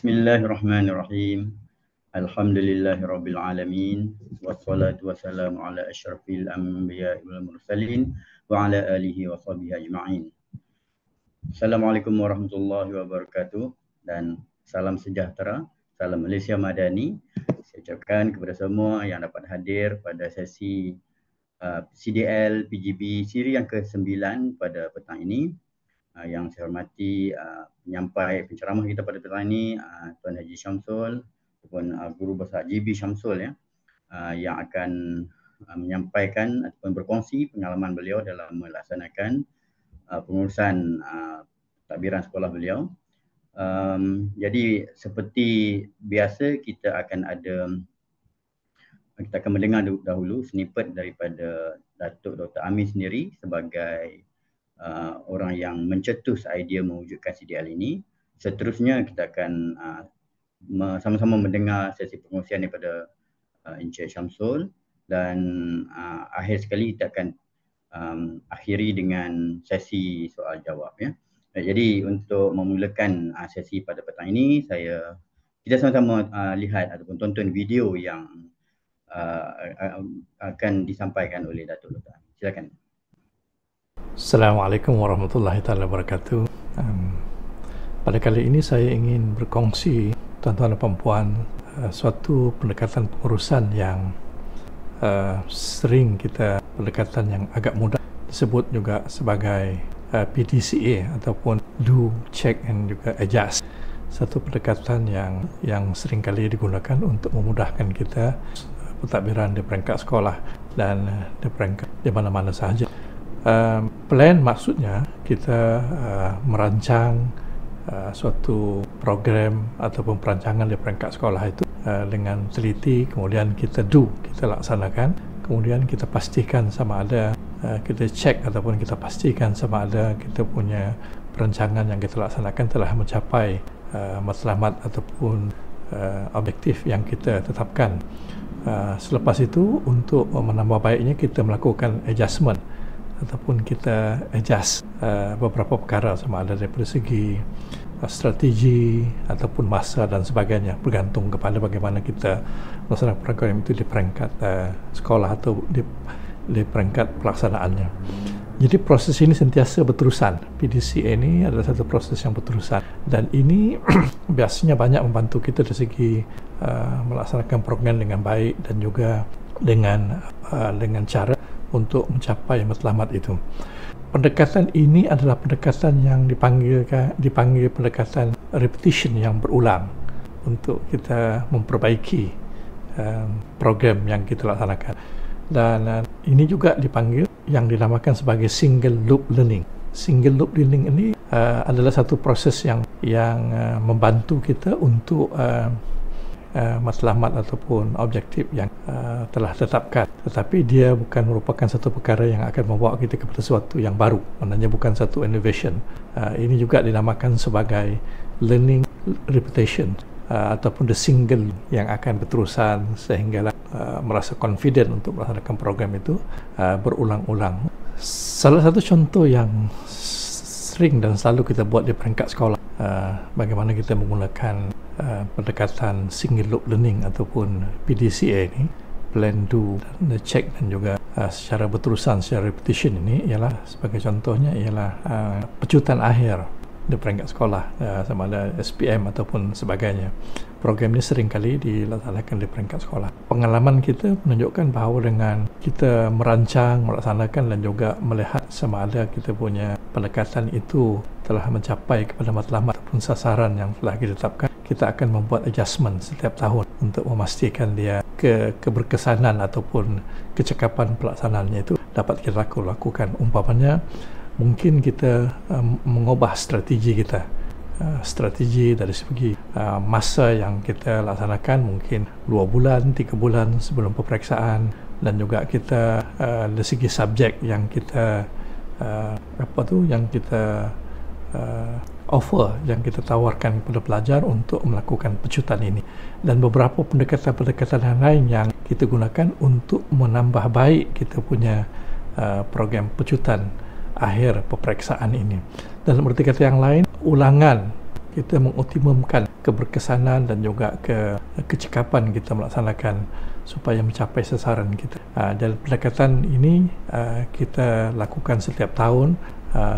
Bismillahirrahmanirrahim. Alhamdulillahirabbil alamin. Wassalatu wassalamu ala asyrafil anbiya'i wal mursalin wa ala alihi wa sahbihi ajma'in. Assalamualaikum warahmatullahi wabarakatuh dan salam sejahtera, salam Malaysia Madani. Saya ucapkan kepada semua yang dapat hadir pada sesi CDL PGB siri yang ke-9 pada petang ini. Yang saya hormati penyampai penceramah kita pada petang ini, Tuan Haji Syamsul ataupun Guru Besar GB Syamsul yang akan menyampaikan ataupun berkongsi pengalaman beliau dalam melaksanakan pengurusan tadbiran sekolah beliau. Jadi seperti biasa kita akan mendengar dahulu snippet daripada Datuk Dr. Amir sendiri sebagai orang yang mencetus idea mewujudkan CDL ini. Seterusnya kita akan sama-sama mendengar sesi pengongsian daripada Encik Syamsul dan akhir sekali kita akan akhiri dengan sesi soal jawab ya. Jadi untuk memulakan sesi pada petang ini, kita sama-sama lihat ataupun tonton video yang akan disampaikan oleh Datuk Dr. Amir. Silakan. Assalamualaikum warahmatullahi wabarakatuh. Pada kali ini saya ingin berkongsi tuan-tuan dan puan-puan suatu pendekatan pengurusan yang sering kita pendekatan yang agak mudah disebut juga sebagai PDCA ataupun do, check and juga adjust. Satu pendekatan yang sering kali digunakan untuk memudahkan kita pentadbiran di peringkat sekolah dan di peringkat di mana-mana sahaja. Plan maksudnya kita merancang suatu program ataupun perancangan di peringkat sekolah itu dengan teliti, kemudian kita laksanakan, kemudian kita pastikan sama ada kita cek ataupun kita pastikan sama ada kita punya perancangan yang kita laksanakan telah mencapai matlamat ataupun objektif yang kita tetapkan. Selepas itu untuk menambah baiknya kita melakukan adjustment ataupun kita adjust beberapa perkara sama ada daripada segi strategi ataupun masa dan sebagainya, bergantung kepada bagaimana kita melaksanakan program itu di peringkat sekolah atau di peringkat pelaksanaannya. Jadi proses ini sentiasa berterusan. PDCA ini adalah satu proses yang berterusan dan ini biasanya banyak membantu kita dari segi melaksanakan program dengan baik dan juga dengan cara untuk mencapai matlamat itu. Pendekatan ini adalah pendekatan yang dipanggil pendekatan repetition yang berulang untuk kita memperbaiki program yang kita laksanakan. Dan ini juga dipanggil yang dinamakan sebagai single loop learning. Single loop learning ini adalah satu proses yang membantu kita untuk matlamat ataupun objektif yang telah ditetapkan, tetapi dia bukan merupakan satu perkara yang akan membawa kita kepada sesuatu yang baru, maknanya bukan satu innovation. Ini juga dinamakan sebagai learning repetition ataupun the single yang akan berterusan sehinggalah merasa confident untuk melaksanakan program itu berulang-ulang. Salah satu contoh yang sering dan selalu kita buat di peringkat sekolah, bagaimana kita menggunakan pendekatan single loop learning ataupun PDCA ini, plan, do, check dan juga secara berterusan, secara repetition ini ialah sebagai contohnya ialah pecutan akhir di peringkat sekolah, sama ada SPM ataupun sebagainya. Program ini seringkali dilaksanakan di peringkat sekolah. Pengalaman kita menunjukkan bahawa dengan kita merancang, melaksanakan dan juga melihat sama ada kita punya pendekatan itu telah mencapai kepada matlamat ataupun sasaran yang telah ditetapkan, kita akan membuat adjustment setiap tahun untuk memastikan dia keberkesanan ataupun kecekapan pelaksanaannya itu dapat kita lakukan. Umpamanya mungkin kita mengubah strategi kita, strategi dari segi masa yang kita laksanakan, mungkin 2 bulan, 3 bulan sebelum peperiksaan, dan juga kita dari segi subjek yang kita offer, yang kita tawarkan kepada pelajar untuk melakukan pecutan ini, dan beberapa pendekatan-pendekatan yang lain yang kita gunakan untuk menambah baik kita punya program pecutan akhir peperiksaan ini. Dalam arti kata yang lain, ulangan kita mengoptimumkan keberkesanan dan juga kecekapan kita melaksanakan supaya mencapai sasaran kita. Dan pendekatan ini kita lakukan setiap tahun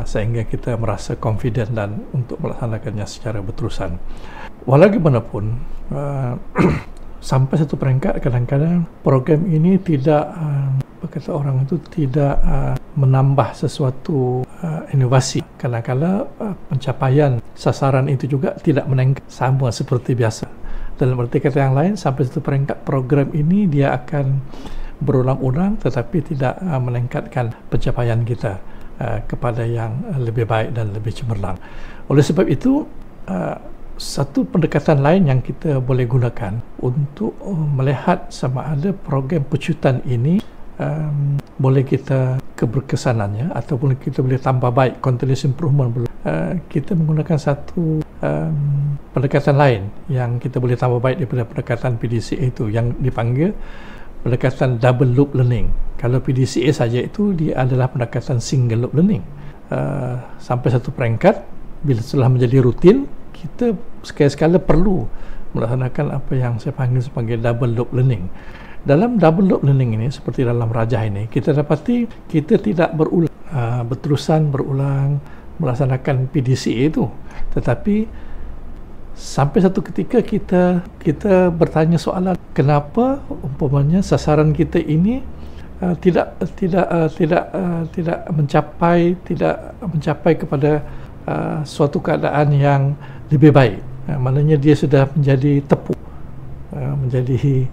sehingga kita merasa confident dan untuk melaksanakannya secara berterusan. Walaupun sampai satu peringkat kadang-kadang program ini tidak kata orang itu tidak menambah sesuatu inovasi. Kadang-kadang pencapaian sasaran itu juga tidak meningkat sama seperti biasa. Dalam arti kata yang lain, sampai satu peringkat program ini dia akan berulang-ulang tetapi tidak meningkatkan pencapaian kita kepada yang lebih baik dan lebih cemerlang. Oleh sebab itu, satu pendekatan lain yang kita boleh gunakan untuk melihat sama ada program pecutan ini boleh kita keberkesanannya ataupun kita boleh tambah baik, continuous improvement, kita menggunakan satu pendekatan lain yang kita boleh tambah baik daripada pendekatan PDCA itu yang dipanggil pendekatan double loop learning. Kalau PDCA saja itu dia adalah pendekatan single loop learning. Sampai satu peringkat bila telah menjadi rutin, kita sekali-sekala perlu melaksanakan apa yang saya panggil sebagai double loop learning. Dalam double loop learning ini, seperti dalam Rajah ini, kita dapati kita tidak berterusan berulang melaksanakan PDCA itu, tetapi sampai satu ketika kita bertanya soalan, kenapa umpamanya sasaran kita ini tidak mencapai kepada suatu keadaan yang lebih baik. Maknanya dia sudah menjadi tepuk, menjadi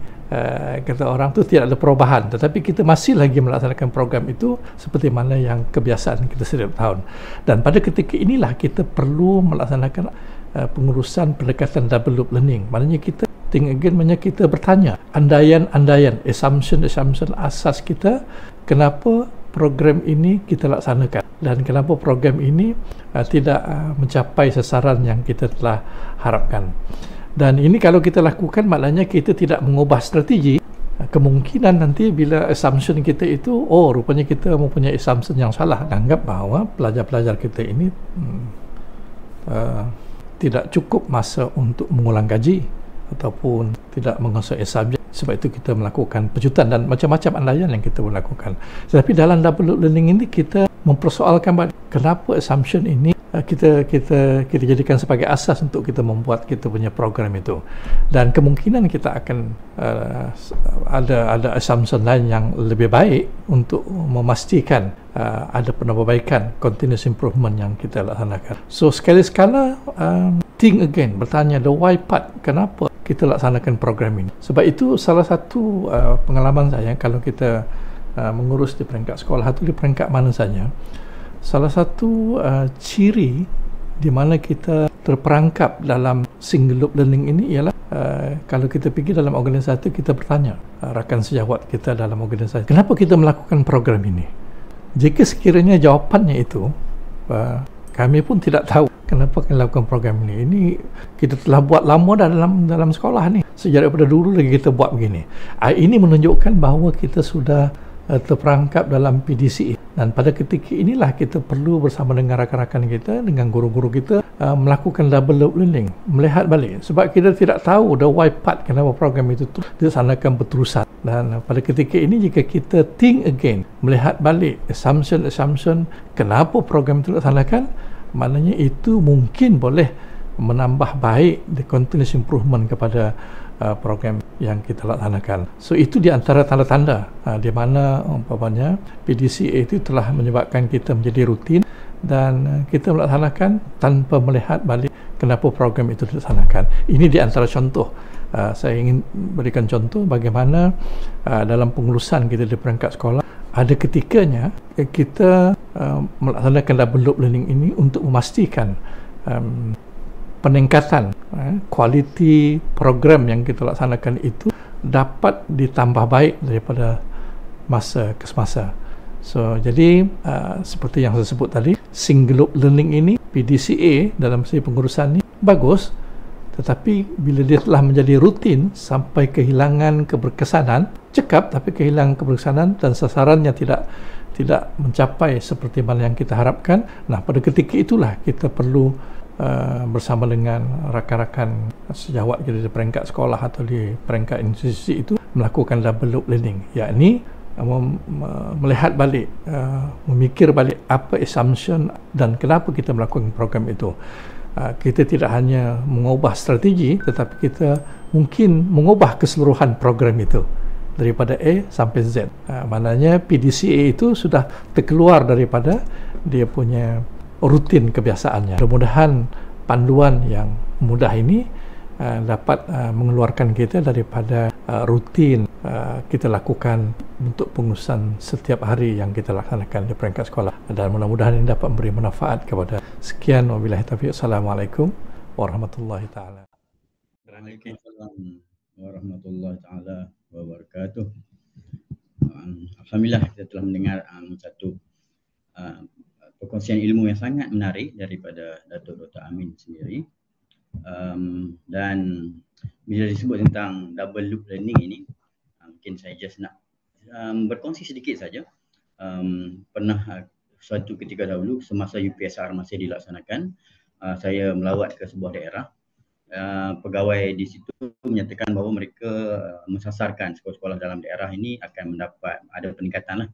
kata orang tu tidak ada perubahan, tetapi kita masih lagi melaksanakan program itu seperti mana yang kebiasaan kita setiap tahun. Dan pada ketika inilah kita perlu melaksanakan pengurusan pendekatan double loop learning. Maknanya kita think again, maknanya kita bertanya andaian, assumption asas kita, kenapa program ini kita laksanakan dan kenapa program ini tidak mencapai sasaran yang kita telah harapkan. Dan ini kalau kita lakukan, maknanya kita tidak mengubah strategi. Kemungkinan nanti bila assumption kita itu, rupanya kita mempunyai assumption yang salah, anggap bahawa pelajar-pelajar kita ini tidak cukup masa untuk mengulang kaji ataupun tidak menguasai subjek. Sebab itu kita melakukan pecutan dan macam-macam andaian yang kita boleh lakukan. Tetapi dalam double loop learning ini kita mempersoalkan kenapa assumption ini kita jadikan sebagai asas untuk kita membuat kita punya program itu. Dan kemungkinan kita akan ada assumption lain yang lebih baik untuk memastikan ada penambahbaikan, continuous improvement yang kita laksanakan. So sekali-sekala think again, bertanya the why part, kenapa kita laksanakan program ini. Sebab itu salah satu pengalaman saya kalau kita mengurus di peringkat sekolah atau di peringkat mana saja, salah satu ciri di mana kita terperangkap dalam single loop learning ini ialah kalau kita pergi dalam organisasi, kita bertanya rakan sejawat kita dalam organisasi, kenapa kita melakukan program ini? Jika sekiranya jawapannya itu kami pun tidak tahu kenapa kita lakukan program ini. Ini kita telah buat lama dah dalam sekolah ni. Sejak daripada dulu lagi kita buat begini. Ini menunjukkan bahawa kita sudah terperangkap dalam PDCA. Dan pada ketika inilah kita perlu bersama dengan rakan-rakan kita, dengan guru-guru kita melakukan double loop learning, melihat balik. Sebab kita tidak tahu the why part, kenapa program itu dilaksanakan berterusan. Dan pada ketika ini jika kita think again, melihat balik assumption kenapa program itu dilaksanakan, maknanya itu mungkin boleh menambah baik the continuous improvement kepada program yang kita laksanakan. So itu di antara tanda-tanda di mana umpamanya PDCA itu telah menyebabkan kita menjadi rutin dan kita melaksanakan tanpa melihat balik kenapa program itu dilaksanakan. Ini di antara contoh. Saya ingin berikan contoh bagaimana dalam pengurusan kita di peringkat sekolah, ada ketikanya kita melaksanakan double loop learning ini untuk memastikan peningkatan kualiti program yang kita laksanakan itu dapat ditambah baik daripada masa ke semasa. So jadi seperti yang saya sebut tadi, single loop learning ini, PDCA dalam segi pengurusan ini bagus, tetapi bila dia telah menjadi rutin sampai kehilangan keberkesanan, cekap tapi kehilangan keberkesanan dan sasarannya tidak mencapai seperti mana yang kita harapkan, nah pada ketika itulah kita perlu bersama dengan rakan-rakan sejawat kita di peringkat sekolah atau di peringkat institusi itu melakukan double loop learning, yakni melihat balik, memikir balik apa assumption dan kenapa kita melakukan program itu. Kita tidak hanya mengubah strategi, tetapi kita mungkin mengubah keseluruhan program itu daripada A sampai Z. Maknanya PDCA itu sudah terkeluar daripada dia punya rutin kebiasaannya. Mudah-mudahan panduan yang mudah ini dapat mengeluarkan kita daripada rutin kita lakukan untuk pengurusan setiap hari yang kita laksanakan di peringkat sekolah, dan mudah-mudahan ini dapat memberi manfaat kepada. Sekian, wabillahi taufiq. Assalamualaikum warahmatullahi taala. Waalaikumsalam warahmatullahi taala wabarakatuh. Alhamdulillah kita telah mendengar satu perkongsian ilmu yang sangat menarik daripada Datuk Dr. Amin sendiri. Dan bila disebut tentang double loop learning ini, mungkin saya just nak berkongsi sedikit saja. Pernah suatu ketika dahulu semasa UPSR masih dilaksanakan, saya melawat ke sebuah daerah. Pegawai di situ menyatakan bahawa mereka mensasarkan sekolah-sekolah dalam daerah ini akan mendapat ada peningkatan lah.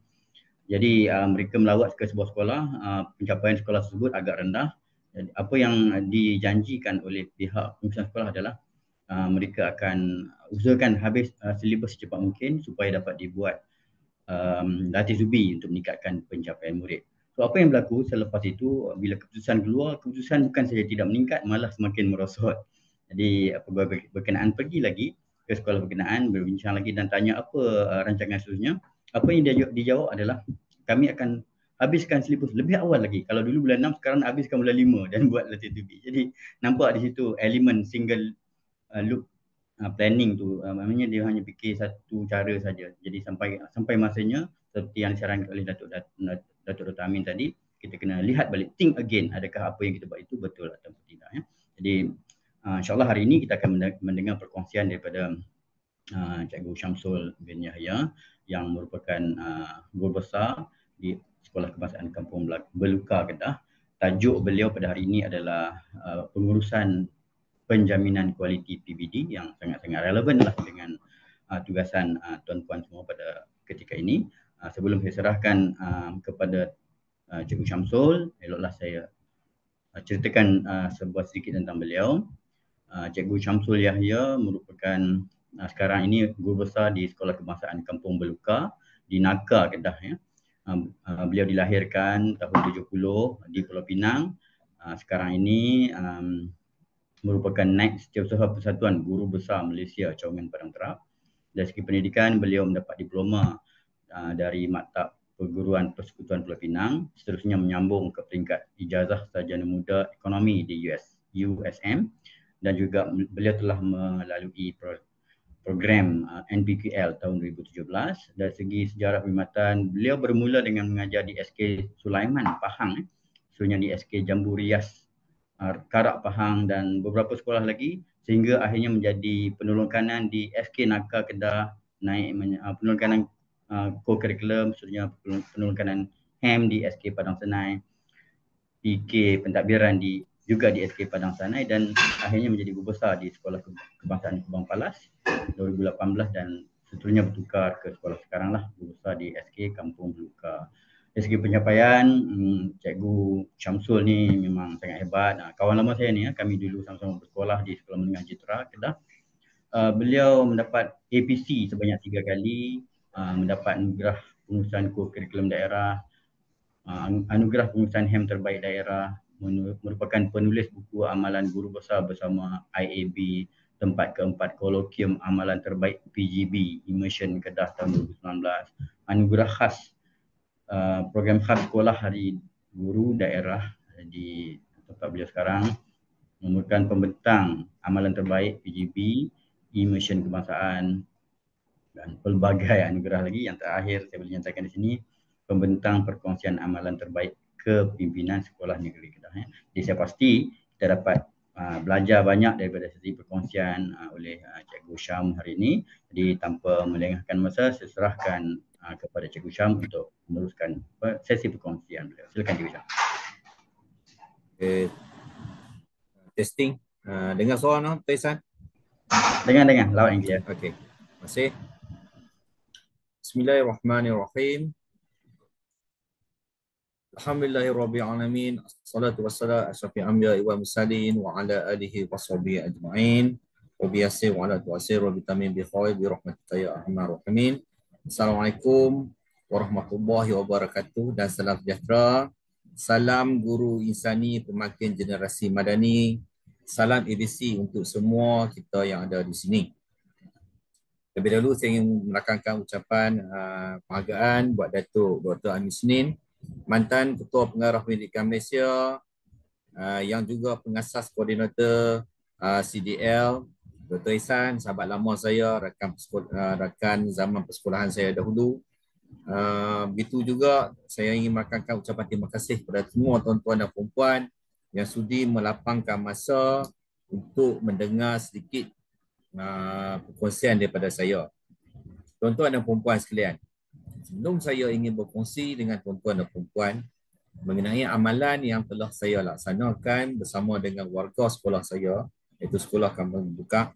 Jadi mereka melawat ke sebuah sekolah, pencapaian sekolah tersebut agak rendah. Jadi, apa yang dijanjikan oleh pihak pengurusan sekolah adalah mereka akan usahakan habis silibus secepat mungkin supaya dapat dibuat latih zubi untuk meningkatkan pencapaian murid. So apa yang berlaku selepas itu, bila keputusan keluar, keputusan bukan saja tidak meningkat, malah semakin merosot. Jadi pegawai berkenaan pergi lagi ke sekolah berkenaan, berbincang lagi dan tanya apa rancangan seterusnya. Apa yang dia dijawab adalah kami akan habiskan silibus lebih awal lagi. Kalau dulu bulan 6, sekarang habiskan bulan 5 dan buat latih zubi. Jadi nampak di situ elemen single loop planning tu, maknanya dia hanya fikir satu cara saja. Jadi sampai masanya seperti yang disarankan oleh Datuk Dr. Amin tadi, kita kena lihat balik, think again, adakah apa yang kita buat itu betul atau tidak ya. Jadi insyaAllah hari ini kita akan mendengar perkongsian daripada Cikgu Syamsul bin Yahya yang merupakan guru besar di Sekolah Kebangsaan Kampung Beluka, Kedah. Tajuk beliau pada hari ini adalah pengurusan penjaminan kualiti PBD yang sangat-sangat relevan lah dengan tugasan tuan-puan semua pada ketika ini. Sebelum saya serahkan kepada Cikgu Syamsul, eloklah saya ceritakan sebuah sedikit tentang beliau. Cikgu Syamsul Yahya merupakan sekarang ini guru besar di Sekolah Kebangsaan Kampung Beluka di Naka, Kedah ya. Beliau dilahirkan tahun 70 di Pulau Pinang. Sekarang ini merupakan Naib Setiausaha Persatuan Guru Besar Malaysia Cawangan Padang Terap. Dari segi pendidikan, beliau mendapat diploma dari Maktab Perguruan Persekutuan Pulau Pinang, seterusnya menyambung ke peringkat Ijazah Sarjana Muda Ekonomi di USM, dan juga beliau telah melalui program NPQL tahun 2017. Dari segi sejarah perkhidmatan, beliau bermula dengan mengajar di SK Sulaiman Pahang, seterusnya di SK Jambu Rias Karak Pahang dan beberapa sekolah lagi, sehingga akhirnya menjadi penolong kanan di SK Naka Kedah, naik penolong kanan co-curriculum, seterusnya penolong kanan HEM di SK Padang Senai, PK pentadbiran juga di SK Padang Senai, dan akhirnya menjadi guru besar di Sekolah Kebangsaan Kubang Palas 2018 dan seterusnya bertukar ke sekolah sekarang lah, guru besar di SK Kampung Beluka. Dari segi pencapaian, Cikgu Syamsul ni memang sangat hebat. Kawan lama saya ni, kami dulu sama-sama bersekolah di Sekolah Menengah Jitra Kedah. Beliau mendapat APC sebanyak 3 kali, mendapat anugerah pengurusan kurikulum daerah, anugerah pengurusan HEM terbaik daerah, merupakan penulis buku amalan guru besar bersama IAB, tempat keempat kolokium amalan terbaik PGB Immersion Kedah tahun 2019, anugerah khas program khas sekolah hari guru daerah di tempat beliau sekarang, merupakan pembentang amalan terbaik PGB, Immersion Kebangsaan dan pelbagai anugerah lagi. Yang terakhir saya boleh nyatakan di sini, pembentang perkongsian amalan terbaik kepimpinan sekolah negeri Kedah. Jadi saya pasti kita dapat belajar banyak daripada sesi perkongsian oleh Cikgu Syam hari ini. Jadi tanpa melengahkan masa, saya serahkan kepada Cikgu Syam untuk meneruskan sesi perkongsian beliau. Silakan Cikgu Syam. Okay. Testing. Dengar suara no, Taisan? Dengar, loud and clear. Okey. Terima kasih. Bismillahirrahmanirrahim. Alhamdulillahirabbil alamin. Assalatu wassalamu asyrafil anbiya'i wal mursalin wa ala alihi washabihi ajma'in. Wa biyassir wa ala tu'assir wa bitamim bi khair bi rahmatika ya arhamar rahimin. Assalamualaikum warahmatullahi wabarakatuh dan salam sejahtera. Salam guru insani pemakin generasi madani. Salam ABC untuk semua kita yang ada di sini. Lebih dahulu saya ingin merakamkan ucapan penghargaan buat Datuk Dr. Amin Senin, mantan Ketua Pengarah Pendidikan Malaysia, yang juga pengasas koordinator CDL, Dr. Ihsan, sahabat lama saya, rakan zaman persekolahan saya dahulu. Begitu juga saya ingin merakamkan ucapan terima kasih kepada semua tuan-tuan dan puan-puan yang sudi melapangkan masa untuk mendengar sedikit perkongsian daripada saya. Tuan-tuan dan puan-puan sekalian, sebelum saya ingin berkongsi dengan tuan-tuan dan puan-puan mengenai amalan yang telah saya laksanakan bersama dengan warga sekolah saya, iaitu Sekolah Kampung Buka,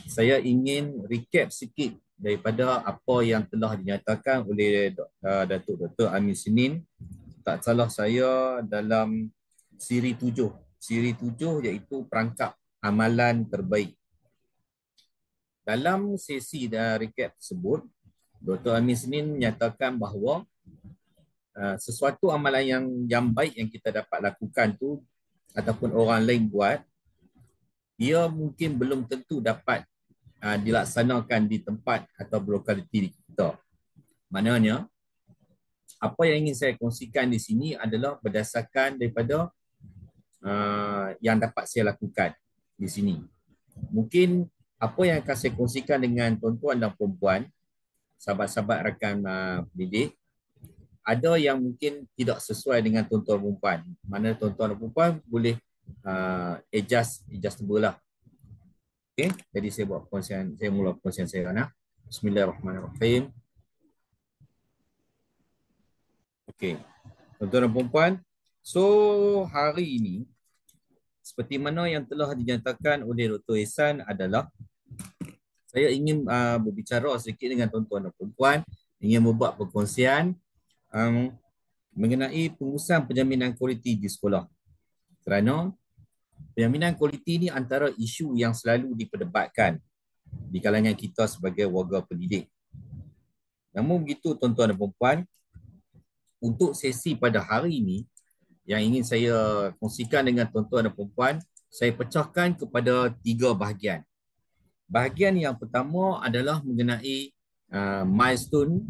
saya ingin recap sikit daripada apa yang telah dinyatakan oleh Datuk Dr. Amin Senin, tak salah saya, dalam siri 7. Siri 7 iaitu perangkap amalan terbaik. Dalam sesi dan recap tersebut, Dr. Amin Senin menyatakan bahawa sesuatu amalan yang baik yang kita dapat lakukan tu ataupun orang lain buat, ia mungkin belum tentu dapat dilaksanakan di tempat atau lokaliti kita. Maknanya, apa yang ingin saya kongsikan di sini adalah berdasarkan daripada yang dapat saya lakukan di sini. Mungkin apa yang akan saya kongsikan dengan tuan-tuan dan perempuan, sahabat-sahabat rakan pendidik, ada yang mungkin tidak sesuai dengan tuan-tuan dan perempuan. Mana tuan-tuan dan perempuan boleh adjustable lah. Okay? Jadi saya buat perkongsian, saya mula perkongsian saya nak. Bismillahirrahmanirrahim. Okay. Tuan-tuan dan perempuan, so hari ini seperti mana yang telah dinyatakan oleh Dr. Ihsan adalah saya ingin berbicara sedikit dengan tuan-tuan dan perempuan, ingin membuat perkongsian mengenai pengurusan penjaminan kualiti di sekolah. Kerana penjaminan kualiti ini antara isu yang selalu diperdebatkan di kalangan kita sebagai warga pendidik. Namun begitu tuan-tuan dan perempuan, untuk sesi pada hari ini yang ingin saya kongsikan dengan tuan-tuan dan perempuan, saya pecahkan kepada 3 bahagian. Bahagian yang pertama adalah mengenai milestone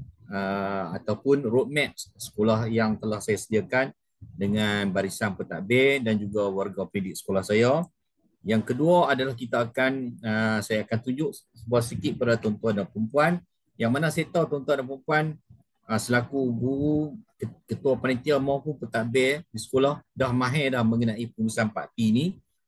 ataupun roadmap sekolah yang telah saya sediakan dengan barisan pentadbir dan juga warga pendidik sekolah saya. Yang kedua adalah saya akan tunjuk sebuah sikit pada tuan-tuan dan perempuan, yang mana saya tahu tuan-tuan dan perempuan selaku guru, ketua panitia maupun pentadbir di sekolah dah mahir dah mengenai pengurusan 4P ni.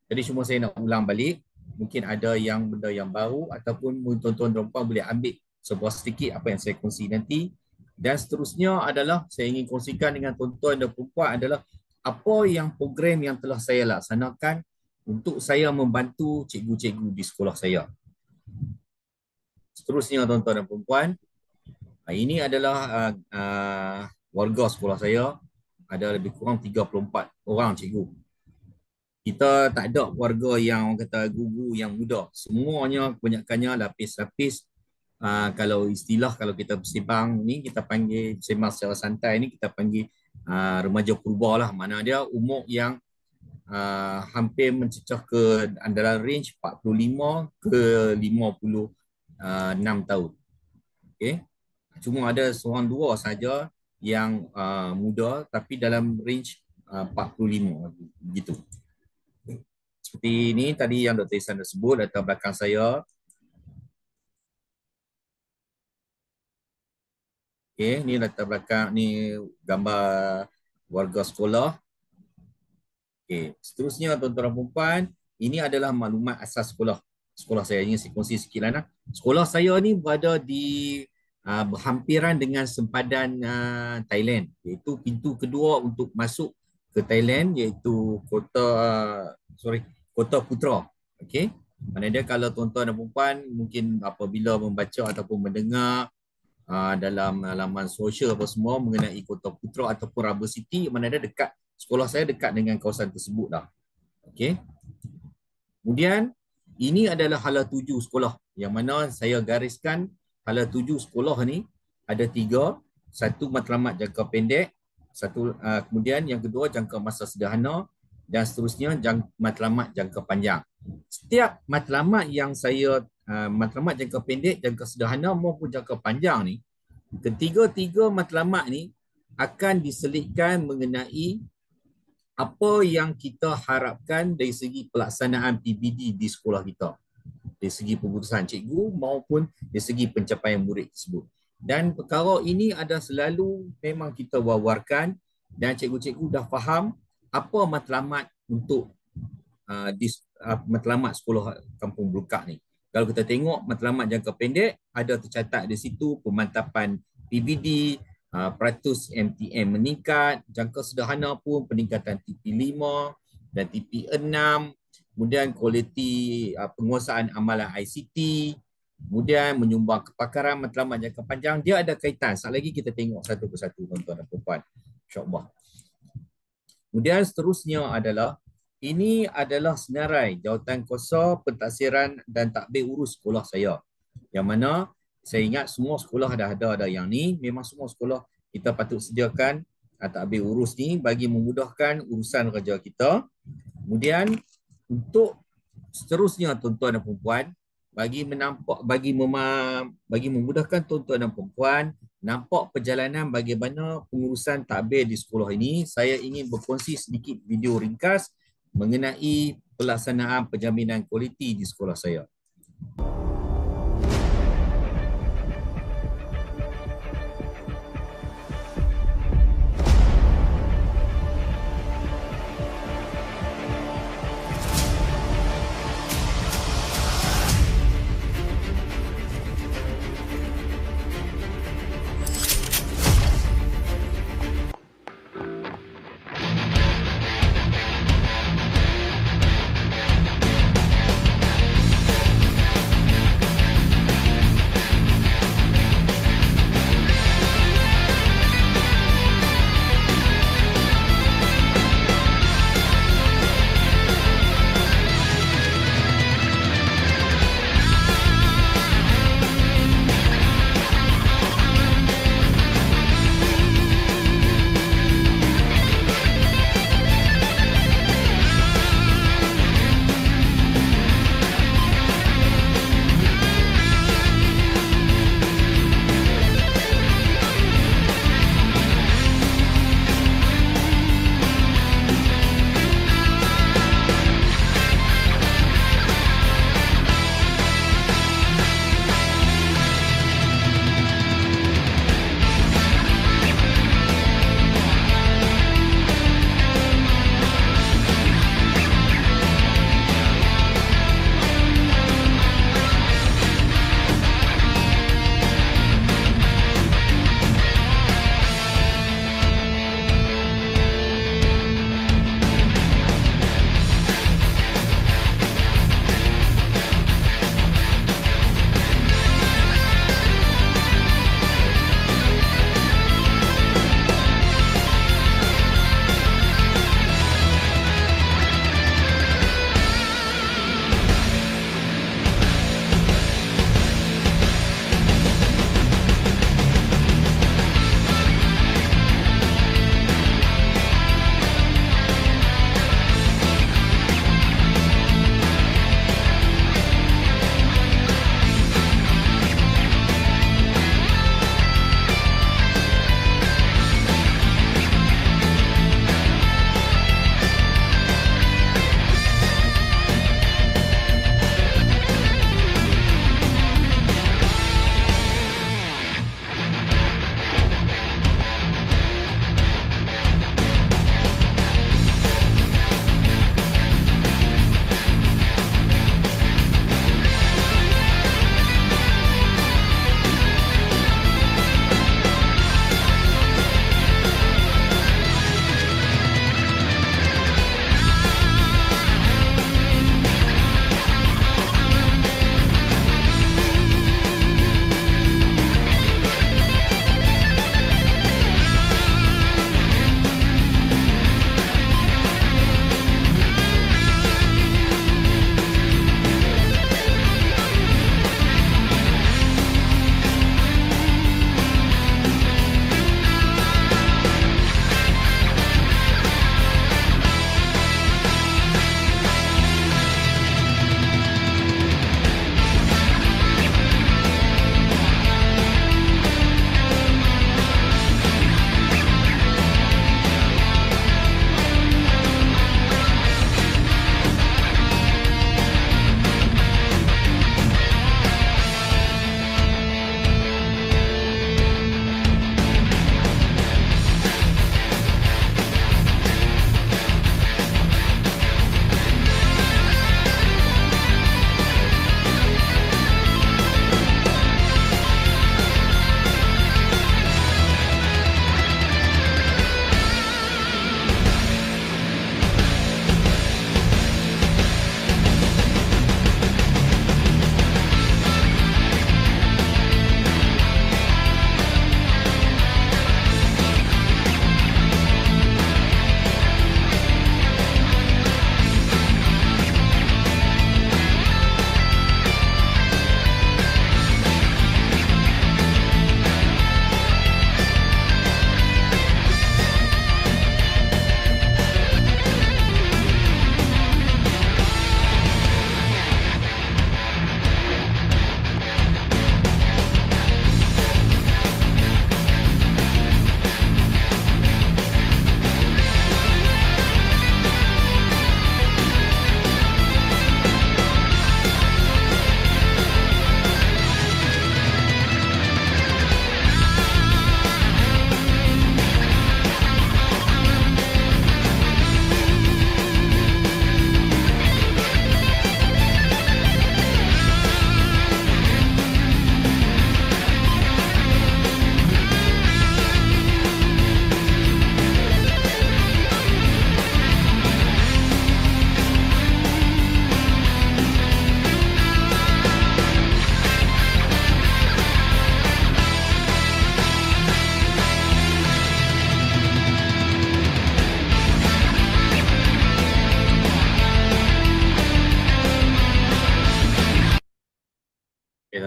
Jadi cuma saya nak ulang balik. Mungkin ada benda yang baru ataupun tuan-tuan dan puan boleh ambil sebuah sedikit apa yang saya kongsi nanti. Dan seterusnya adalah saya ingin kongsikan dengan tuan-tuan dan puan adalah apa yang program yang telah saya laksanakan untuk saya membantu cikgu-cikgu di sekolah saya. Seterusnya tuan-tuan dan puan, ini adalah warga sekolah saya, ada lebih kurang 34 orang cikgu. Kita tak ada warga yang orang kata guru yang muda. Semuanya kebanyakannya lapis-lapis. Kalau istilah, kalau kita bersembang ni, kita panggil bersembang secara santai ni, kita panggil remaja purba lah. Mana dia umur yang hampir mencecah ke antara range 45 ke 56 tahun. Okay. Cuma ada seorang dua saja yang muda tapi dalam range 45 begitu. Seperti ini tadi yang Dr. Ihsan dah sebut, latar belakang saya. Okey, ni latar belakang, ni gambar warga sekolah. Okey, seterusnya tuan-tuan dan puan, ini adalah maklumat asas sekolah saya. Ini saya kongsi sikit lah. Sekolah saya ni berada di berhampiran dengan sempadan Thailand, iaitu pintu kedua untuk masuk ke Thailand, iaitu Kota Putra. Okey. Maknanya kalau tuan-tuan dan puan mungkin apabila membaca ataupun mendengar dalam laman sosial apa semua mengenai Kota Putra ataupun Rubber City, maknanya dekat, sekolah saya dekat dengan kawasan tersebut dah. Okey. Kemudian ini adalah hala tuju sekolah, yang mana saya gariskan hala tuju sekolah ni ada 3. Satu matlamat jangka pendek, kemudian yang kedua jangka masa sederhana, dan seterusnya matlamat jangka panjang. Setiap matlamat yang saya matlamat jangka pendek, jangka sederhana maupun jangka panjang ni, ketiga-tiga matlamat ni akan diselitkan mengenai apa yang kita harapkan dari segi pelaksanaan PBD di sekolah kita, dari segi keputusan cikgu maupun dari segi pencapaian murid tersebut. Dan perkara ini ada selalu memang kita wawarkan, dan cikgu-cikgu dah faham apa matlamat untuk matlamat sekolah Kampung Belukak ni. Kalau kita tengok matlamat jangka pendek, ada tercatat di situ pemantapan PBD, peratus MTM meningkat, jangka sederhana pun peningkatan TP5 dan TP6, kemudian kualiti penguasaan amalan ICT, kemudian menyumbang kepakaran. Matlamat jangka panjang dia ada kaitan. Sekali lagi kita tengok satu persatu tuan-tuan dan puan, insya-Allah. Kemudian seterusnya adalah, ini adalah senarai jawatan kuasa pentaksiran dan takbir urus sekolah saya. Yang mana saya ingat semua sekolah dah ada yang ni. Memang semua sekolah kita patut sediakan takbir urus ni bagi memudahkan urusan kerja kita. Kemudian untuk seterusnya tuan-tuan dan puan, bagi memudahkan tuan-tuan dan puan nampak perjalanan bagaimana pengurusan takbir di sekolah ini, saya ingin berkongsi sedikit video ringkas mengenai pelaksanaan penjaminan kualiti di sekolah saya.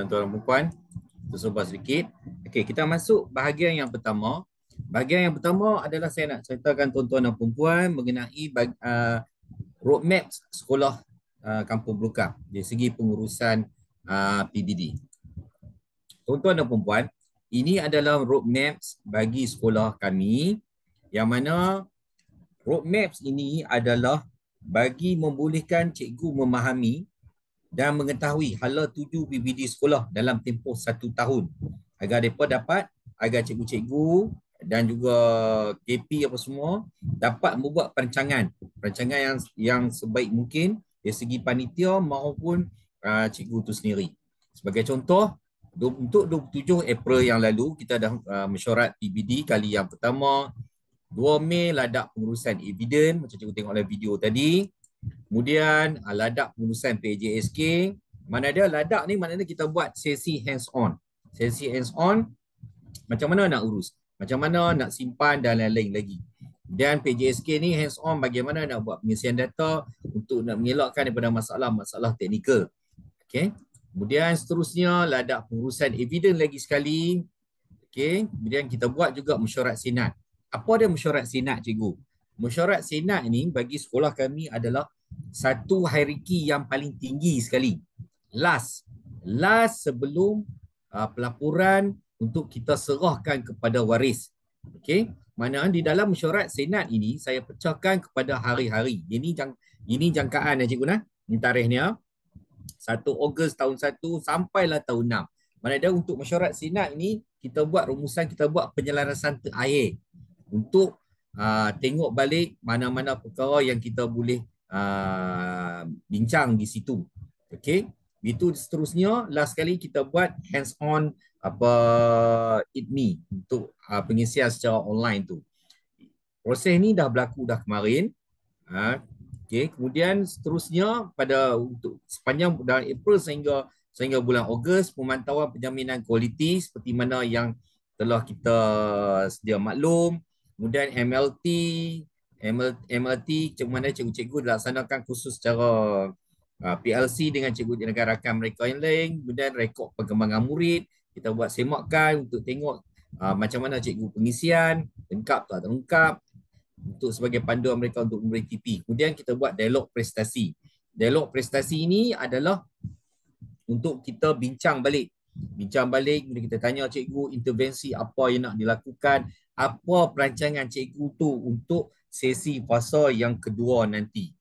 tuan-tuan dan puan, tersebar sedikit. Okey, kita masuk bahagian yang pertama. Bahagian yang pertama adalah saya nak ceritakan tuan-tuan dan puan mengenai roadmap sekolah Kampung Belukang dari segi pengurusan PBD. Tuan-tuan dan puan, ini adalah roadmap bagi sekolah kami yang mana roadmap ini adalah bagi membolehkan cikgu memahami dan mengetahui hala tuju PBD sekolah dalam tempoh 1 tahun agar mereka dapat, agar cikgu-cikgu dan juga KP apa semua dapat membuat perancangan yang sebaik mungkin dari segi panitia maupun cikgu itu sendiri. Sebagai contoh, untuk 27 April yang lalu kita dah mesyuarat PBD kali yang pertama. 2 Mei ladak pengurusan eviden macam cikgu tengok dalam video tadi. Kemudian ladak pengurusan PJSK. Mana ada ladak ni, maknanya kita buat sesi hands on. Sesi hands on macam mana nak urus, macam mana nak simpan dan lain-lain lagi. Dan PJSK ni hands on bagaimana nak buat pengisian data untuk nak mengelakkan daripada masalah-masalah teknikal. Okey. Kemudian seterusnya ladak pengurusan eviden lagi sekali. Okey, kemudian kita buat juga mesyuarat senat. Apa dia mesyuarat senat, cikgu? Mesyuarat senat ini bagi sekolah kami adalah satu hierarki yang paling tinggi sekali. Last sebelum pelaporan untuk kita serahkan kepada waris. Okey, mana di dalam mesyuarat senat ini saya pecahkan kepada hari-hari. Ini jangkaan ya cikgu nah. Ini tarikhnya 1 Ogos tahun 1 sampailah tahun 6. Mana ada untuk mesyuarat senat ini kita buat rumusan, kita buat penyelarasan terakhir untuk tengok balik mana-mana perkara yang kita boleh bincang di situ. Okey. Itu seterusnya last kali kita buat hands on IDMI untuk pengisian secara online tu. Proses ni dah berlaku dah kemarin. Okey, kemudian seterusnya untuk sepanjang bulan April sehingga bulan Ogos, pemantauan penjaminan kualiti seperti mana yang telah kita sedia maklum. Kemudian MLT macam mana cikgu-cikgu dilaksanakan khusus secara PLC dengan cikgu negara rakan mereka yang lain. Kemudian rekod perkembangan murid, kita buat semakan untuk tengok macam mana cikgu pengisian, lengkap tak lengkap, untuk sebagai panduan mereka untuk memberi TP. Kemudian kita buat dialog prestasi. Dialog prestasi ini adalah untuk kita bincang balik. Kemudian kita tanya cikgu intervensi apa yang nak dilakukan, apa perancangan cikgu tu untuk sesi fasa yang kedua nanti.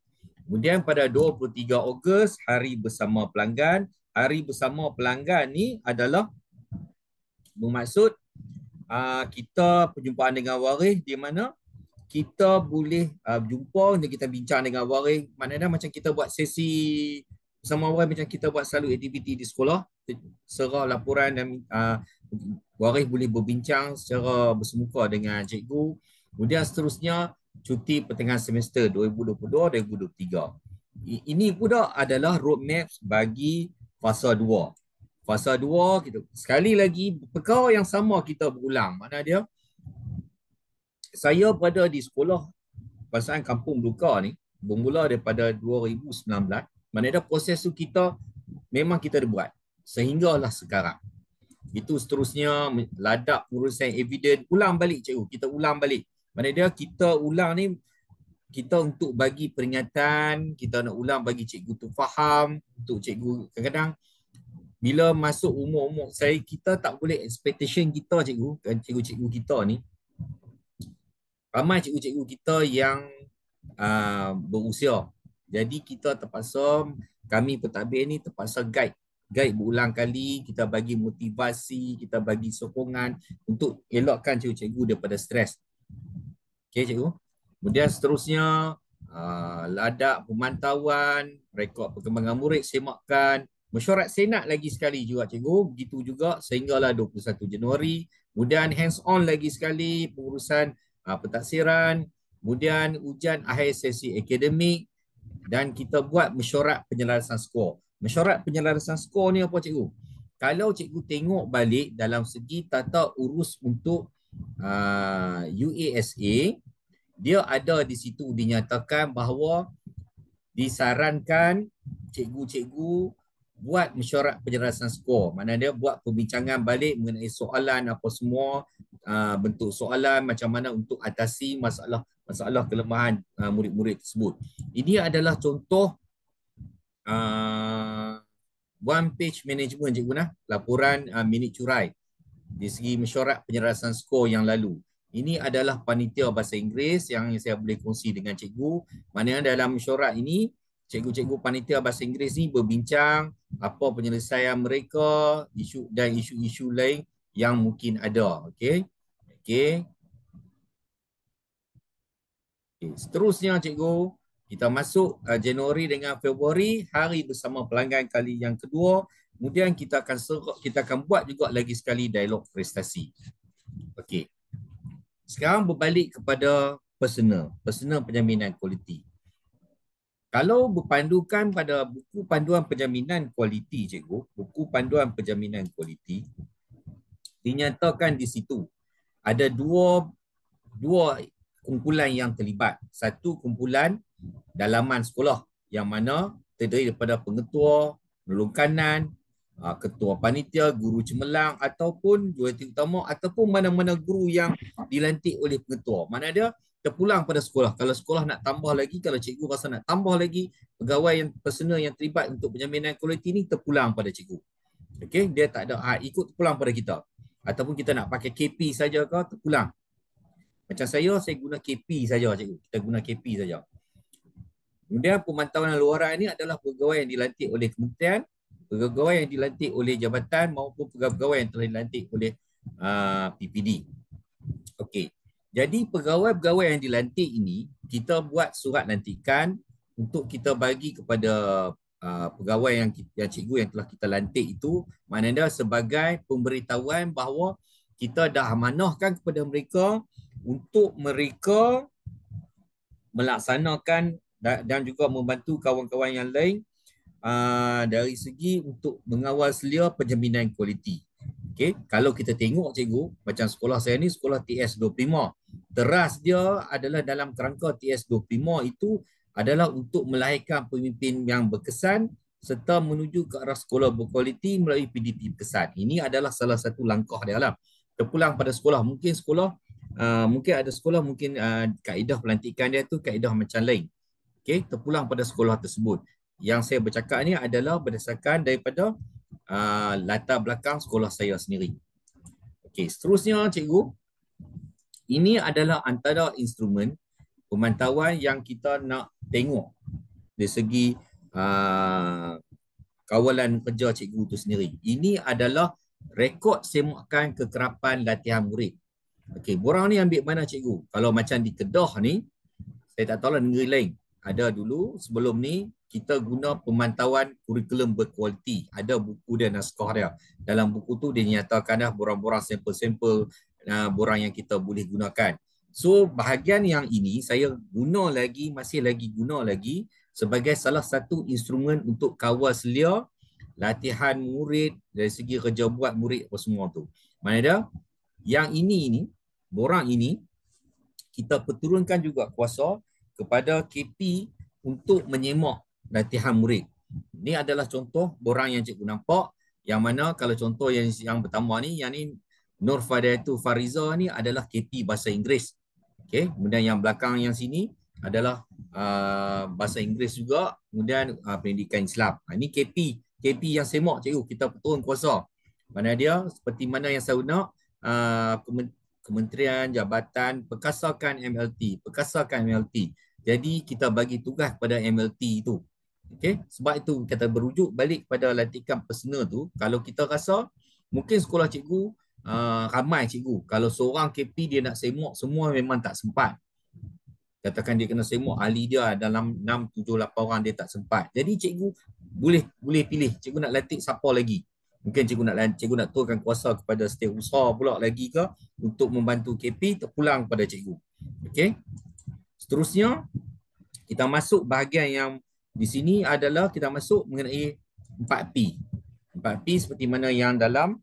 Kemudian pada 23 Ogos, Hari Bersama Pelanggan. Hari Bersama Pelanggan ni adalah bermaksud kita perjumpaan dengan waris di mana kita boleh jumpa dan kita bincang dengan waris. Maknanya macam kita buat sesi bersama waris, macam kita buat selalu aktiviti di sekolah, serah laporan dan waris boleh berbincang secara bersemuka dengan cikgu. Kemudian seterusnya cuti pertengahan semester 2022-2023. Ini pula adalah roadmap bagi fasa 2. Fasa 2 kita sekali lagi perkara yang sama kita berulang. Mana dia? Saya berada di sekolah Persatuan Kampung Belukang ni bermula daripada 2019. Mana proses tu kita memang kita dah buat sehinggalah sekarang. Itu seterusnya ladak pengurusan eviden, ulang balik cikgu, kita ulang balik. Mana dia kita ulang ni kita untuk bagi peringatan, kita nak ulang bagi cikgu tu faham, untuk cikgu kadang-kadang bila masuk umur-umur saya, kita tak boleh expectation kita cikgu, kan cikgu-cikgu kita ni ramai cikgu-cikgu kita yang berusia. Jadi kita terpaksa, kami pentadbir ni terpaksa guide berulang kali, kita bagi motivasi, kita bagi sokongan untuk elakkan cikgu-cikgu daripada stres. Okey cikgu. Kemudian seterusnya ladak pemantauan, rekod perkembangan murid, semakan, mesyuarat senat lagi sekali juga cikgu, begitu juga sehinggalah 21 Januari. Kemudian hands on lagi sekali pengurusan pentaksiran, kemudian ujian akhir sesi akademik, dan kita buat mesyuarat penyelarasan skor. Mesyuarat penyelarasan skor ni apa cikgu? Kalau cikgu tengok balik dalam segi tata urus untuk UASA, dia ada di situ dinyatakan bahawa disarankan cikgu-cikgu buat mesyuarat penyelesaian skor. Mana dia buat perbincangan balik mengenai soalan apa semua, bentuk soalan macam mana untuk atasi masalah kelemahan murid-murid tersebut. Ini adalah contoh one page management cikgu nah, laporan minit curai di segi mesyuarat penyelesaian skor yang lalu. Ini adalah panitia bahasa Inggeris yang saya boleh kongsi dengan cikgu. Mana dalam mesyuarat ini, cikgu-cikgu panitia bahasa Inggeris ni berbincang apa penyelesaian mereka, isu dan isu-isu lain yang mungkin ada. Okey. Okey. Seterusnya cikgu, kita masuk Januari dengan Februari, hari bersama pelanggan kali yang kedua. Kemudian kita akan buat juga lagi sekali dialog prestasi. Okey. Sekarang berbalik kepada personal penjaminan kualiti. Kalau berpandukan pada buku panduan penjaminan kualiti cikgu, buku panduan penjaminan kualiti, dinyatakan di situ ada dua kumpulan yang terlibat. Satu kumpulan dalaman sekolah yang mana terdiri daripada pengetua, penolong kanan, ketua panitia, guru cemerlang ataupun jurulatih utama ataupun mana-mana guru yang dilantik oleh pengetua. Mana dia terpulang pada sekolah. Kalau sekolah nak tambah lagi, kalau cikgu rasa nak tambah lagi pegawai yang personal yang terlibat untuk penjaminan kualiti ni, terpulang pada cikgu. Okey, dia tak ada ikut terpulang pada kita. Ataupun kita nak pakai KP saja ke, terpulang. Macam saya guna KP saja cikgu. Kita guna KP saja. Kemudian pemantauan luaran ini adalah pegawai yang dilantik oleh kementerian, pegawai yang dilantik oleh jabatan maupun pegawai yang telah dilantik oleh PPD. Okey. Jadi pegawai-pegawai yang dilantik ini, kita buat surat lantikan untuk kita bagi kepada pegawai yang cikgu yang telah kita lantik itu, maknanya sebagai pemberitahuan bahawa kita dah amanahkan kepada mereka untuk mereka melaksanakan dan juga membantu kawan-kawan yang lain dari segi untuk mengawal selia penjaminan kualiti. Okay. Kalau kita tengok cikgu, macam sekolah saya ni sekolah TS25. Teras dia adalah dalam kerangka TS25 itu adalah untuk melahirkan pemimpin yang berkesan serta menuju ke arah sekolah berkualiti melalui PDP berkesan. Ini adalah salah satu langkah dia lah. Terpulang pada sekolah. Mungkin ada sekolah mungkin kaedah pelantikan dia tu kaedah macam lain. Okay, terpulang pada sekolah tersebut. Yang saya bercakap ni adalah berdasarkan daripada latar belakang sekolah saya sendiri. Okey, seterusnya cikgu, ini adalah antara instrumen pemantauan yang kita nak tengok dari segi kawalan kerja cikgu itu sendiri. Ini adalah rekod semukan kekerapan latihan murid. Okey, borang ni ambil mana cikgu? Kalau macam di Kedah ni, saya tak tahu lah negeri lain. Ada dulu sebelum ni kita guna pemantauan kurikulum berkualiti. Ada buku dia, naskah dia. Dalam buku tu dia nyatakan dah borang-borang sampel-sampel borang yang kita boleh gunakan. So bahagian yang ini saya masih lagi guna lagi sebagai salah satu instrumen untuk kawal selia latihan murid dari segi kerja buat murid apa semua tu. Mana dia? Yang ini borang ini kita perturunkan juga kuasa kepada KP untuk menyemak latihan murid. Ini adalah contoh borang yang cikgu nampak, yang mana kalau contoh yang pertama ni, yang ni Nur Fadaitu Fariza ni adalah KP bahasa Inggeris. Okey, kemudian yang belakang yang sini adalah bahasa Inggeris juga, kemudian pendidikan Islam. Ini KP yang semak cikgu, kita turun kuasa. Mana dia seperti mana yang saya nak kementerian, jabatan, perkasakan MLT. Jadi kita bagi tugas kepada MLT itu. Okey, sebab itu kita berujuk balik pada lantikan personal tu. Kalau kita rasa mungkin sekolah cikgu ramai cikgu. Kalau seorang KP dia nak semak semua memang tak sempat. Katakan dia kena semak ahli dia dalam 6, 7, 8 orang, dia tak sempat. Jadi cikgu boleh pilih cikgu nak lantik siapa lagi. Mungkin cikgu nak turunkan kuasa kepada setiausaha pula lagi ke untuk membantu KP, terpulang pada cikgu. Okey. Seterusnya kita masuk bahagian yang di sini adalah kita masuk mengenai 4P. 4P seperti mana yang dalam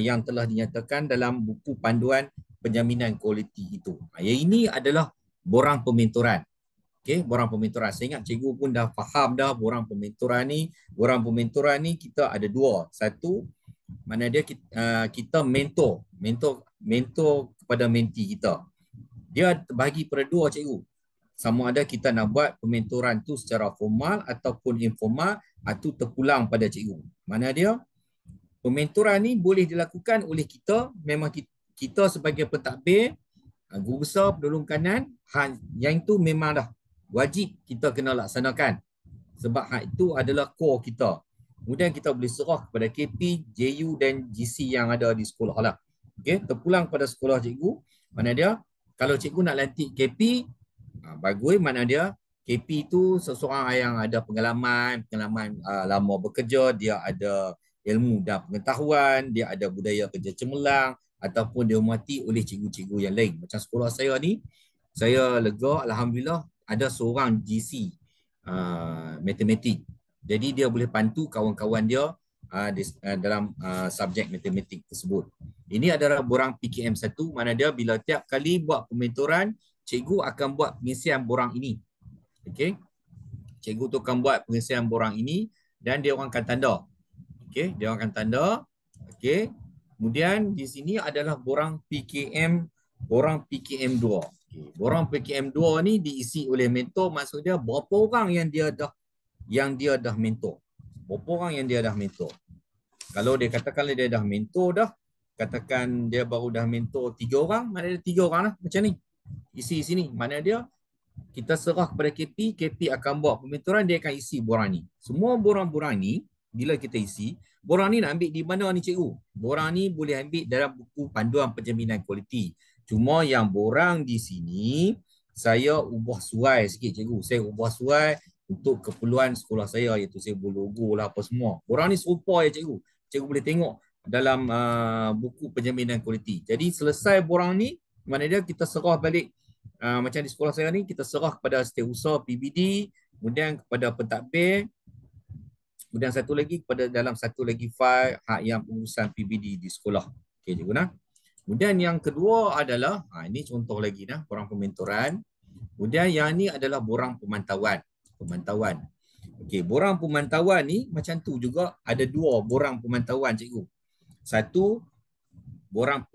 yang telah dinyatakan dalam buku panduan penjaminan kualiti itu. Yang ini adalah borang pementoran. Okey, borang pementoran. Saya ingat cikgu pun dah faham dah borang pementoran ni. Borang pementoran ni kita ada dua. Satu, mana dia kita mentor kepada menti kita. Dia bagi pada dua cikgu. Sama ada kita nak buat pementoran tu secara formal ataupun informal, atau terpulang pada cikgu. Mana dia pementoran ni boleh dilakukan oleh kita, memang kita sebagai pentadbir, guru besar, pendulum kanan, yang itu memang dah wajib kita kena laksanakan. Sebab hak itu adalah core kita. Kemudian kita boleh serah kepada KP, JU dan GC yang ada di sekolah lah. Okay? Terpulang pada sekolah cikgu, mana dia, kalau cikgu nak lantik KP, bagus, mana dia, KP tu seseorang yang ada pengalaman lama bekerja, dia ada ilmu dan pengetahuan, dia ada budaya kerja cemerlang, ataupun dihormati oleh cikgu-cikgu yang lain. Macam sekolah saya ni, saya lega, alhamdulillah, ada seorang GC matematik. Jadi dia boleh bantu kawan-kawan dia dalam subjek matematik tersebut. Ini adalah borang PKM 1, mana dia bila tiap kali buat pementoran, cikgu akan buat pengisian borang ini. Okey. Cikgu tu akan buat pengisian borang ini dan dia orang akan tanda. Okey, dia orang akan tanda. Okey. Kemudian di sini adalah borang PKM 2. Okay. Borang PKM 2 ni diisi oleh mentor, maksudnya berapa orang yang dia dah mentor. Berapa orang yang dia dah mentor. Kalau dia katakan dia dah mentor dah, katakan dia baru dah mentor 3 orang, mana dia 3 orang lah macam ni. Isi sini, mana dia kita serah kepada KP akan buat pementoran, dia akan isi borang ni. Semua borang-borang ni bila kita isi, borang ni nak ambil di mana ni cikgu? Borang ni boleh ambil dalam buku panduan penjaminan kualiti. Cuma yang borang di sini, saya ubah suai sikit cikgu. Saya ubah suai untuk keperluan sekolah saya, iaitu saya buat logo lah apa semua. Borang ni serupa ya cikgu. Cikgu boleh tengok dalam buku penjaminan kualiti. Jadi selesai borang ni, mana dia kita serah balik. Macam di sekolah saya ni, kita serah kepada setiausaha PBD, kemudian kepada pentadbir, kemudian dalam satu lagi file hak yang pengurusan PBD di sekolah. Okey cikgu nah. Kemudian yang kedua adalah, ini contoh lagi nah, borang pementoran. Kemudian yang ni adalah borang pemantauan. Okey, borang pemantauan ni macam tu juga, ada dua borang pemantauan cikgu. Satu borang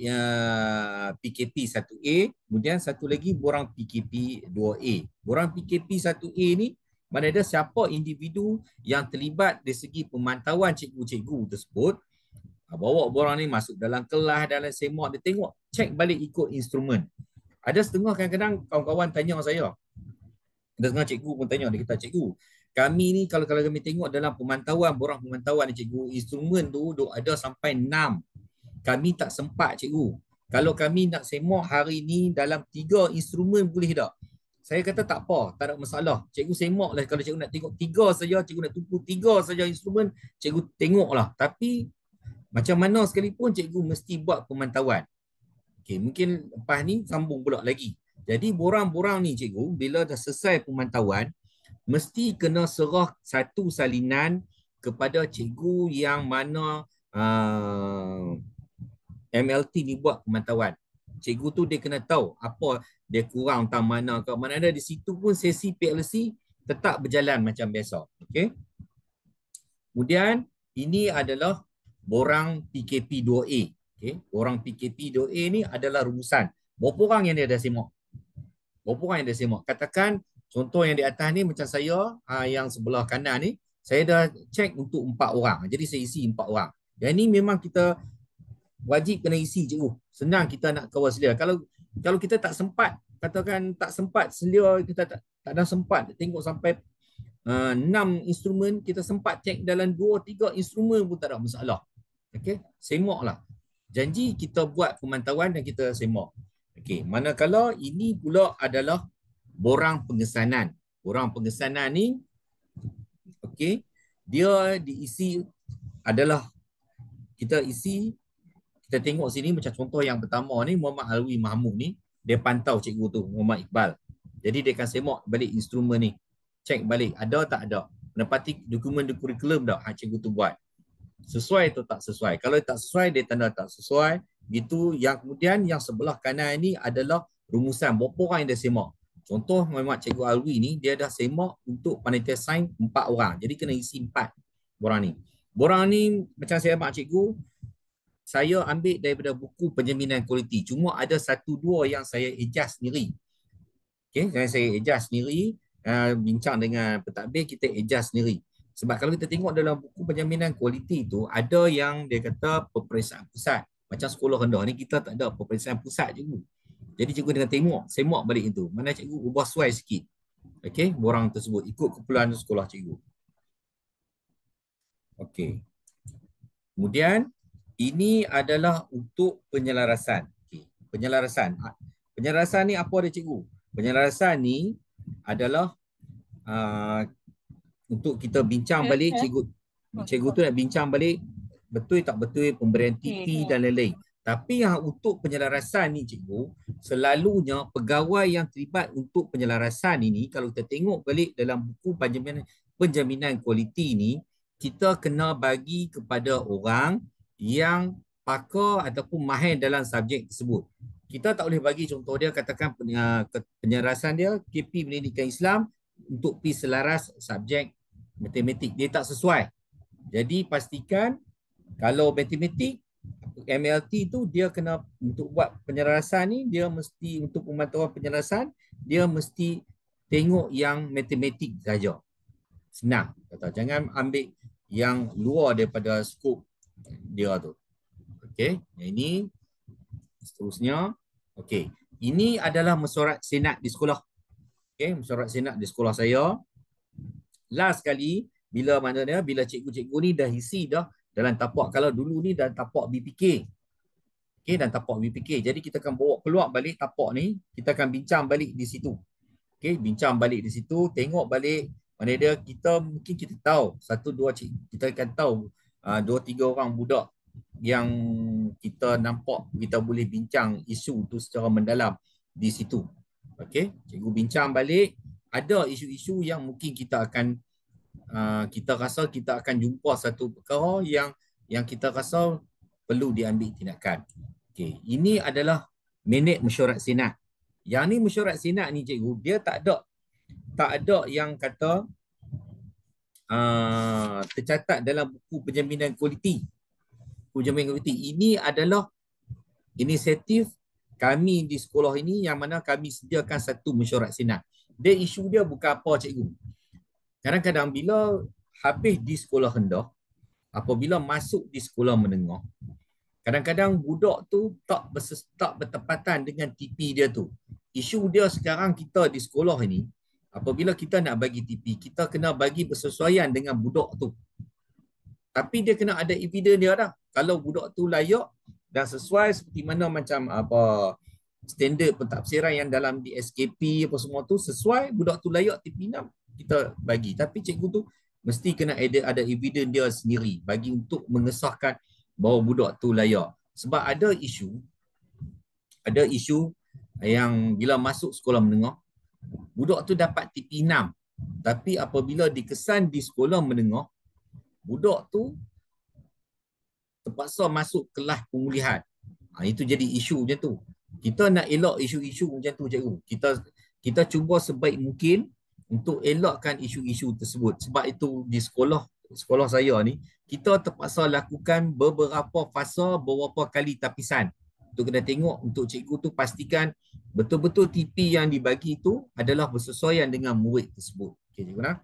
PKP 1A, kemudian satu lagi borang PKP 2A. Borang PKP 1A ni mana ada siapa individu yang terlibat dari segi pemantauan cikgu-cikgu tersebut, bawa borang ni masuk dalam kelas, dalam semak, dia tengok, cek balik ikut instrumen. Ada setengah kadang-kadang kawan-kawan tanya saya, ada setengah cikgu pun tanya, dia kata, cikgu, kami ni kalau kami tengok dalam pemantauan, borang pemantauan ni cikgu, instrumen tu ada sampai 6. Kami tak sempat cikgu. Kalau kami nak semak hari ni dalam 3 instrumen boleh tak? Saya kata tak apa, tak ada masalah. Cikgu semak lah, kalau cikgu nak tengok 3 saja, cikgu nak tumpu 3 saja instrumen, cikgu tengoklah. Tapi macam mana sekalipun cikgu mesti buat pemantauan. Okey, mungkin lepas ni sambung pula lagi. Jadi borang-borang ni cikgu, bila dah selesai pemantauan, mesti kena serah satu salinan kepada cikgu yang mana MLT ni buat pemantauan. Cikgu tu dia kena tahu apa dia kurang tang mana ke mana, ada di situ pun sesi PLC tetap berjalan macam biasa. Okey. Kemudian ini adalah borang PKP 2A. Okey, borang PKP 2A ni adalah rumusan. Berapa orang yang dia dah semak? Berapa orang yang dia semak? Katakan contoh yang di atas ni macam saya, yang sebelah kanan ni, saya dah cek untuk 4 orang. Jadi saya isi 4 orang. Dan ini memang kita wajib kena isi cikgu. Senang kita nak kawal selia. Kalau kita tak sempat, katakan tak sempat selia, kita tak ada sempat tengok sampai 6 instrumen, kita sempat cek dalam 2-3 instrumen pun tak ada masalah. Okey, semaklah. Janji kita buat pemantauan dan kita semak. Okey, manakala ini pula adalah borang pengesanan. Borang pengesanan ni, okey, dia diisi adalah kita isi, kita tengok sini macam contoh yang pertama ni, Muhammad Alwi Mahmud ni, dia pantau cikgu tu, Muhammad Iqbal. Jadi dia akan semak balik instrumen ni. Cek balik, ada tak ada. Menepati dokumen kurikulum tak cikgu tu buat. Sesuai atau tak sesuai. Kalau tak sesuai, dia tanda tak sesuai. Gitu. Yang kemudian yang sebelah kanan ni adalah rumusan. Berapa orang yang dia semak. Contoh Muhammad Cikgu Alwi ni, dia dah semak untuk panitia sains 4 orang. Jadi kena isi 4 borang ni. Borang ni macam saya mak cikgu, saya ambil daripada buku penjaminan kualiti. Cuma ada 1-2 yang saya adjust sendiri. Okay, saya adjust sendiri, bincang dengan pentadbir, kita adjust sendiri. Sebab kalau kita tengok dalam buku penjaminan kualiti tu, ada yang dia kata peperiksaan pusat. Macam sekolah rendah ni, kita tak ada peperiksaan pusat cikgu. Jadi cikgu dengan semak balik itu. Mana cikgu ubah suai sikit. Okey, borang tersebut ikut keperluan sekolah cikgu. Okey. Kemudian ini adalah untuk penyelarasan. Okay. Penyelarasan ni apa dia cikgu? Penyelarasan ni adalah untuk kita bincang balik, cikgu tu nak bincang balik betul tak betul pemberian TP dan lain-lain. Tapi yang untuk penyelarasan ni cikgu, selalunya pegawai yang terlibat untuk penyelarasan ini, kalau kita tengok balik dalam buku penjaminan kualiti ni, kita kena bagi kepada orang yang pakar ataupun mahir dalam subjek tersebut. Kita tak boleh bagi contoh dia, katakan penyelarasan dia KP Pendidikan Islam untuk pergi selaras subjek matematik. Dia tak sesuai. Jadi pastikan kalau matematik, MLT tu dia kena untuk buat penyelarasan ni, dia mesti untuk pemantauan penyelarasan, dia mesti tengok yang matematik saja. Senang. Kata, jangan ambil yang luar daripada skop dia tu. Okey, ini seterusnya. Okey, ini adalah mesyuarat senat di sekolah. Okey, mesyuarat senat di sekolah saya. Last kali bila cikgu-cikgu ni dah isi dah dalam tapak, kalau dulu ni dalam tapak BPK. Okey, dan tapak BPK. Jadi kita akan bawa keluar balik tapak ni, kita akan bincang balik di situ. Okey, bincang balik di situ, tengok balik mana dia, mungkin kita tahu 1-2 kita akan tahu 2-3 orang budak yang kita nampak kita boleh bincang isu tu secara mendalam di situ. Okey, cikgu bincang balik, ada isu-isu yang mungkin kita akan kita rasa kita akan jumpa satu perkara yang kita rasa perlu diambil tindakan. Okey, ini adalah minit mesyuarat senat. Yang ni mesyuarat senat ni cikgu, dia tak ada yang kata tercatat dalam buku penjaminan kualiti. Ini adalah inisiatif kami di sekolah ini, yang mana kami sediakan satu mesyuarat senat. Dia isu dia bukan apa cikgu. Kadang-kadang bila habis di sekolah rendah, apabila masuk di sekolah menengah, kadang-kadang budak tu tak bertepatan dengan TP dia tu. Isu dia sekarang kita di sekolah ini, apabila kita nak bagi TP, kita kena bagi bersesuaian dengan budak tu. Tapi dia kena ada evidence dia dah. Kalau budak tu layak dan sesuai seperti mana macam apa standard pentafsiran yang dalam di SKP apa semua tu sesuai, budak tu layak TP6, kita bagi. Tapi cikgu tu mesti kena ada evidence dia sendiri bagi untuk mengesahkan bahawa budak tu layak. Sebab ada isu yang bila masuk sekolah menengah, budak tu dapat TP6. Tapi apabila dikesan di sekolah menengah, budak tu terpaksa masuk kelas pemulihan. Itu jadi isu macam tu. Kita nak elak isu-isu macam tu cikgu. Kita cuba sebaik mungkin untuk elakkan isu-isu tersebut. Sebab itu di sekolah saya ni, kita terpaksa lakukan beberapa fasa, beberapa kali tapisan. Untuk kena tengok, untuk cikgu tu pastikan betul-betul TP yang dibagi tu adalah bersesuaian dengan murid tersebut. Okey, cikgu nak?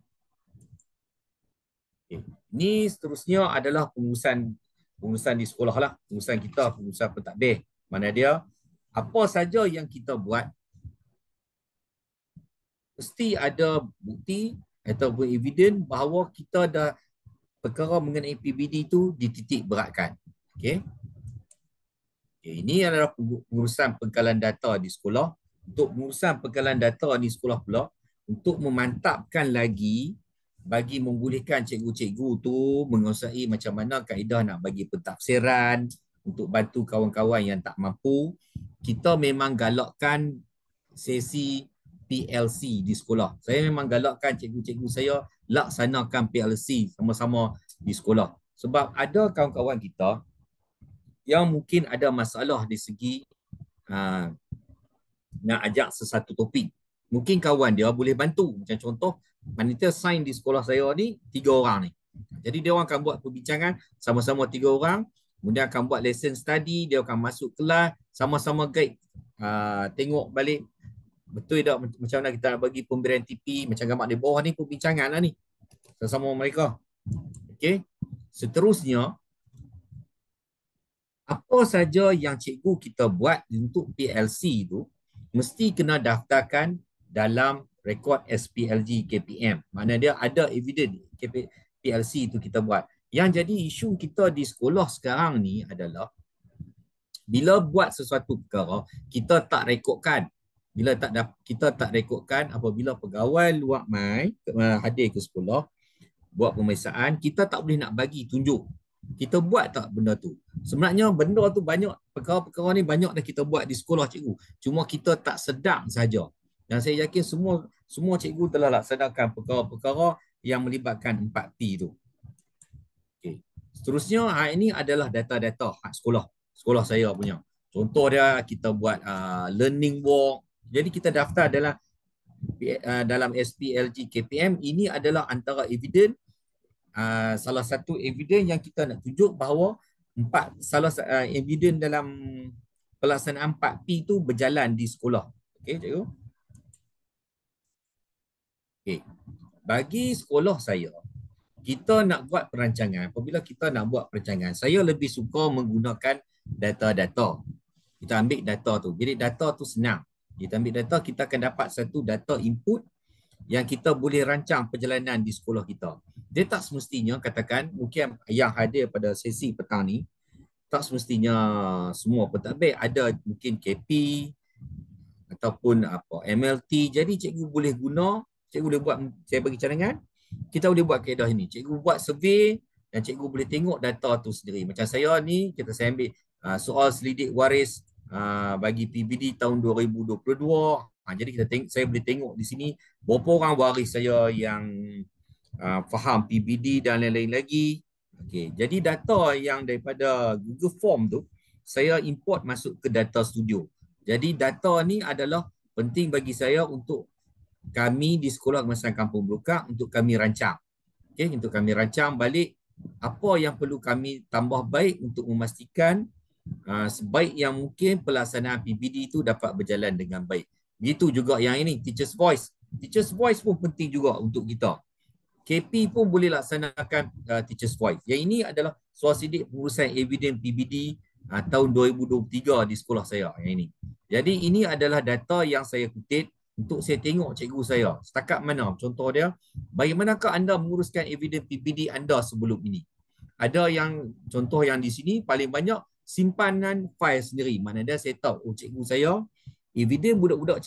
Okay. Ini seterusnya adalah pengurusan di sekolah lah. Pengurusan kita, pengurusan pentadbir. Mana dia, apa saja yang kita buat, mesti ada bukti ataupun evidence bahawa kita dah perkara mengenai PBD itu dititik beratkan. Okey. Ini adalah pengurusan pengkalan data di sekolah. Untuk pengurusan pengkalan data di sekolah pula, untuk memantapkan lagi, bagi membolehkan cikgu-cikgu tu menguasai macam mana kaedah nak bagi pentafsiran untuk bantu kawan-kawan yang tak mampu, kita memang galakkan sesi PLC di sekolah. Saya memang galakkan cikgu-cikgu saya laksanakan PLC sama-sama di sekolah. Sebab ada kawan-kawan kita yang mungkin ada masalah di segi nak ajak sesuatu topik. Mungkin kawan dia boleh bantu. Macam contoh, panitia sign di sekolah saya ni 3 orang ni. Jadi dia orang akan buat perbincangan sama-sama 3 orang. Kemudian akan buat lesson study. Dia akan masuk kelas. Sama-sama guide. Tengok balik. Betul tak macam mana kita nak bagi pemberian TP. Macam gambar di bawah ni perbincangan lah ni. Sama mereka. Okey. Seterusnya, apa saja yang cikgu kita buat untuk PLC tu mesti kena daftarkan dalam rekod SPLG KPM. Mana dia ada evidence PLC tu kita buat. Yang jadi isu kita di sekolah sekarang ni adalah bila buat sesuatu perkara, kita tak rekodkan. Kita tak rekodkan apabila pegawai luar mai hadir ke sekolah buat pemeriksaan, kita tak boleh nak bagi tunjuk. Kita buat tak benda tu? Sebenarnya benda tu banyak, perkara-perkara ni banyak dah kita buat di sekolah cikgu. Cuma kita tak sedar saja. Dan saya yakin semua cikgu telah laksanakan perkara-perkara yang melibatkan 4P tu. Okay. Seterusnya, ini adalah data-data sekolah saya punya. Contoh dia, kita buat learning walk. Jadi kita daftar dalam SPLG KPM. Ini adalah antara evidence, salah satu evidence yang kita nak tunjuk bahawa evidence dalam pelaksanaan 4P tu berjalan di sekolah. Okey, cikgu. Okey. Bagi sekolah saya, kita nak buat perancangan. Apabila kita nak buat perancangan, saya lebih suka menggunakan data-data. Kita ambil data tu. Jadi data tu senang. Kita ambil data, kita akan dapat satu data input yang kita boleh rancang perjalanan di sekolah kita. Dia tak semestinya, katakan, mungkin yang hadir pada sesi petang ni, tak semestinya semua pentadbir. Ada mungkin KP ataupun MLT. Jadi cikgu boleh guna, cikgu boleh buat, saya bagi cadangan, kita boleh buat kaedah ini. Cikgu buat survey dan cikgu boleh tengok data tu sendiri. Macam saya ni, saya ambil soal selidik waris bagi PBD tahun 2022. Jadi saya boleh tengok di sini berapa orang waris saya yang faham PBD dan lain-lain lagi. Okey, jadi data yang daripada Google Form tu saya import masuk ke Data Studio. Jadi data ni adalah penting bagi saya untuk kami di Sekolah Kemasan Kampung Belukak untuk kami rancang. Okey, untuk kami rancang balik apa yang perlu kami tambah baik untuk memastikan sebaik yang mungkin pelaksanaan PBD itu dapat berjalan dengan baik. Begitu juga yang ini, Teacher's Voice. Teacher's Voice pun penting juga untuk kita. KP pun boleh laksanakan Teacher's Voice. Yang ini adalah soal sidik pengurusan evidence PBD tahun 2023 di sekolah saya. Yang ini. Jadi ini adalah data yang saya kutip untuk saya tengok cikgu saya. Setakat mana? Contoh dia, bagaimanakah anda menguruskan evidence PBD anda sebelum ini? Ada yang, contoh yang di sini paling banyak simpanan fail sendiri. Mana dia saya tahu, cikgu saya, evidence budak-budak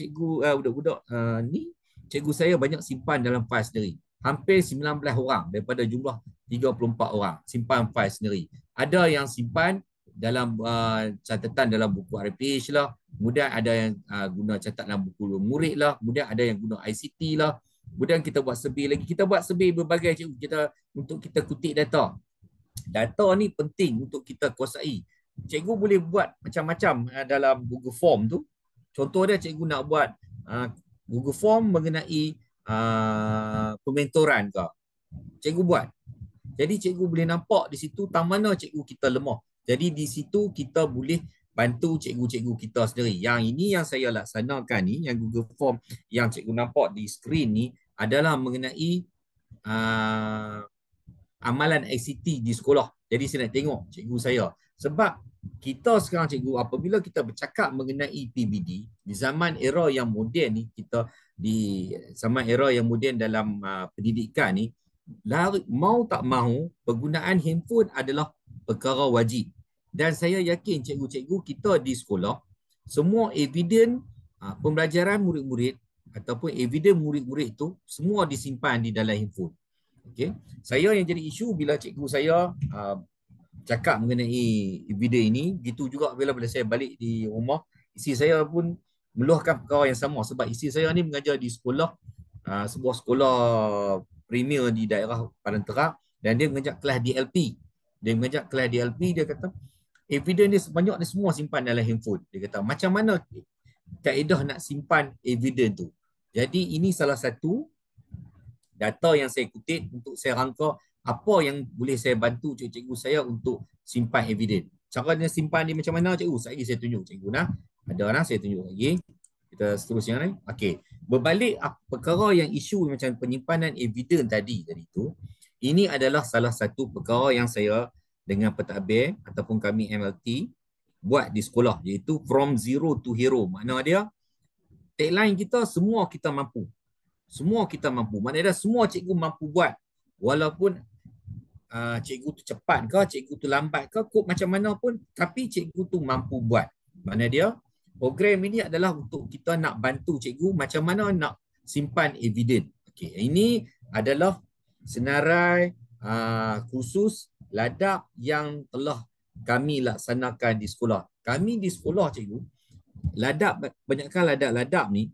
ni, cikgu saya banyak simpan dalam fail sendiri. Hampir 19 orang daripada jumlah 34 orang simpan fail sendiri. Ada yang simpan dalam catatan dalam buku RPH lah. Kemudian ada yang guna catat dalam buku murid lah. Kemudian ada yang guna ICT lah. Kemudian kita buat survey lagi. Kita buat survey berbagai cikgu untuk kita kutip data. Data ni penting untuk kita kuasai. Cikgu boleh buat macam-macam dalam Google Form tu. Contoh dia, cikgu nak buat Google Form mengenai pementoran ke. Cikgu buat. Jadi cikgu boleh nampak di situ tang mana cikgu kita lemah. Jadi di situ kita boleh bantu cikgu-cikgu kita sendiri. Yang ini yang saya laksanakan ni, yang Google Form yang cikgu nampak di skrin ni adalah mengenai amalan ICT di sekolah. Jadi saya nak tengok cikgu saya. Sebab kita sekarang cikgu, apabila kita bercakap mengenai PBD, di zaman era yang moden ni, kita di zaman era yang moden dalam pendidikan ni, mau tak mau, penggunaan handphone adalah perkara wajib. Dan saya yakin cikgu-cikgu kita di sekolah, semua evidence pembelajaran murid-murid ataupun evidence murid-murid tu semua disimpan di dalam handphone. Okay. Saya yang jadi isu bila cikgu saya cakap mengenai evidence ini, gitu juga bila saya balik di rumah, isteri saya pun meluahkan perkara yang sama. Sebab isteri saya ni mengajar di sekolah, sebuah sekolah premier di daerah Padang Terap, dan dia mengajar kelas DLP. Dia kata, evidence dia sebanyak dia semua simpan dalam handphone. Dia kata, macam mana kaedah nak simpan evidence tu? Jadi ini salah satu data yang saya kutip untuk saya rangka apa yang boleh saya bantu cikgu saya untuk simpan eviden. Cara dia simpan ni macam mana cikgu? Saya tunjuk cikgu nah. Ada saya tunjuk lagi. Kita seterusnya ni. Okey. Berbalik perkara yang isu macam penyimpanan eviden tadi tu, ini adalah salah satu perkara yang saya dengan pentadbir ataupun kami MLT buat di sekolah, iaitu from zero to hero. Makna dia tagline kita semua kita mampu. Semua kita mampu. Maknanya semua cikgu mampu buat. Walaupun cikgu tu cepat ke, cikgu tu lambat ke, kod macam mana pun, tapi cikgu tu mampu buat. Maknanya dia program ini adalah untuk kita nak bantu cikgu macam mana nak simpan eviden. Okey, ini adalah senarai khusus ladap yang telah kami laksanakan di sekolah. Kami di sekolah cikgu, ladap, banyakkan ladap-ladap ni,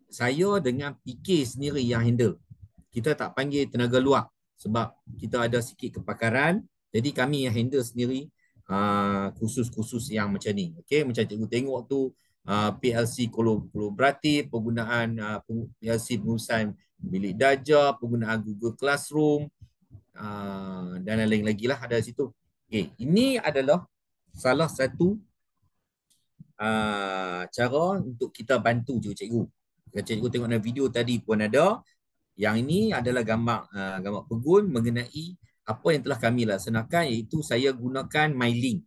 saya dengan PK sendiri yang handle. Kita tak panggil tenaga luar sebab kita ada sikit kepakaran. Jadi kami yang handle sendiri khusus-khusus yang macam ni. Okay, macam cikgu tengok tu PLC kolaboratif, penggunaan PLC pengurusan bilik darjah, penggunaan Google Classroom dan lain-lain lagi lah ada di situ. Okay, ini adalah salah satu cara untuk kita bantu cikgu. Cikgu tengok dalam video tadi pun ada. Yang ini adalah gambar pegun mengenai apa yang telah kami laksanakan, iaitu saya gunakan MyLink.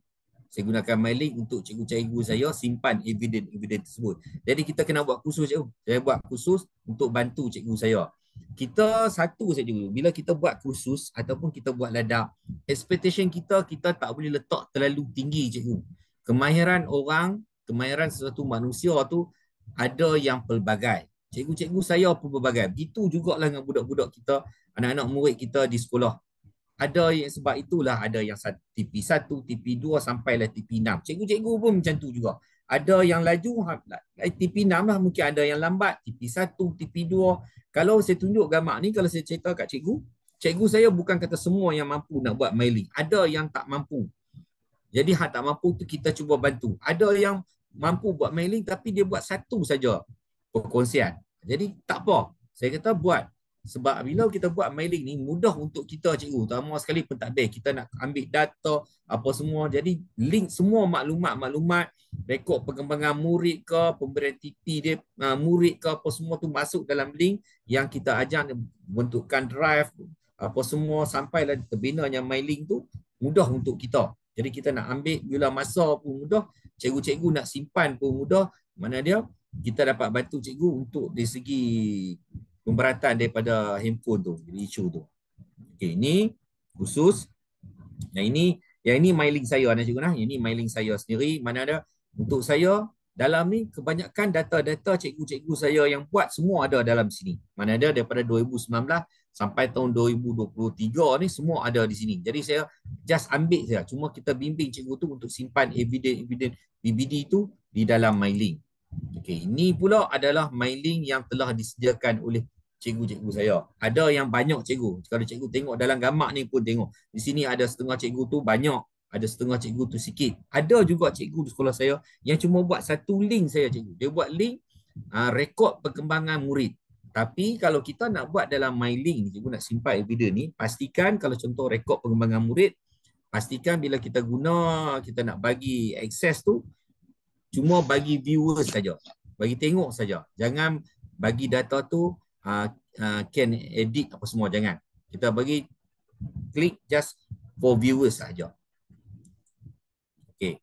Saya gunakan MyLink untuk cikgu-cikgu saya simpan eviden tersebut. Jadi kita kena buat khusus cikgu. Saya buat khusus untuk bantu cikgu saya. Kita satu saja dulu. Bila kita buat khusus ataupun kita buat ladap, expectation kita tak boleh letak terlalu tinggi cikgu. Kemahiran orang, kemahiran sesuatu manusia tu ada yang pelbagai. Cikgu-cikgu saya pun berbagai. Begitu jugalah dengan budak-budak kita, anak-anak murid kita di sekolah. Ada yang sebab itulah ada yang TP1, TP2 sampailah TP6. Cikgu-cikgu pun macam tu juga. Ada yang laju, TP6 lah, mungkin ada yang lambat, TP1, TP2. Kalau saya tunjuk gambar ni, kalau saya cerita kat cikgu, cikgu saya bukan kata semua yang mampu nak buat MyLink. Ada yang tak mampu. Jadi hak tak mampu tu kita cuba bantu. Ada yang mampu buat MyLink tapi dia buat satu saja perkongsian. Jadi tak apa. Saya kata buat. Sebab bila kita buat MyLink ni mudah untuk kita cikgu. Terutama sekali pentadbir. Kita nak ambil data apa semua. Jadi link semua maklumat-maklumat, rekod perkembangan murid ke, pemberian TP dia murid ke, apa semua tu masuk dalam link yang kita ajar bentukkan drive apa semua sampailah terbinanya MyLink tu mudah untuk kita. Jadi kita nak ambil bila masa pun mudah, cikgu-cikgu nak simpan pun mudah. Mana dia kita dapat bantu cikgu untuk dari segi pemberatan daripada handphone tu, isu tu. Okey, ini khusus. Yang ini MyLink saya cikgu nah. Ini MyLink saya sendiri. Mana ada untuk saya dalam ni kebanyakan data-data cikgu-cikgu saya yang buat semua ada dalam sini. Mana ada daripada 2019 sampai tahun 2023 ni semua ada di sini. Jadi saya just ambil saja. Cuma kita bimbing cikgu tu untuk simpan eviden BBD tu di dalam MyLink. Okey, ini pula adalah MyLink yang telah disediakan oleh cikgu-cikgu saya. Ada yang banyak cikgu. Kalau cikgu tengok dalam gambar ni pun tengok. Di sini ada setengah cikgu tu banyak. Ada setengah cikgu tu sikit. Ada juga cikgu di sekolah saya yang cuma buat satu link saya cikgu. Dia buat link rekod perkembangan murid. Tapi kalau kita nak buat dalam MyLink ni, cikgu nak simpan eviden ni, pastikan kalau contoh rekod perkembangan murid, pastikan bila kita guna, kita nak bagi akses tu, cuma bagi viewers saja. Bagi tengok saja. Jangan bagi data tu can edit apa semua, jangan. Kita bagi klik just for viewers saja. Okey.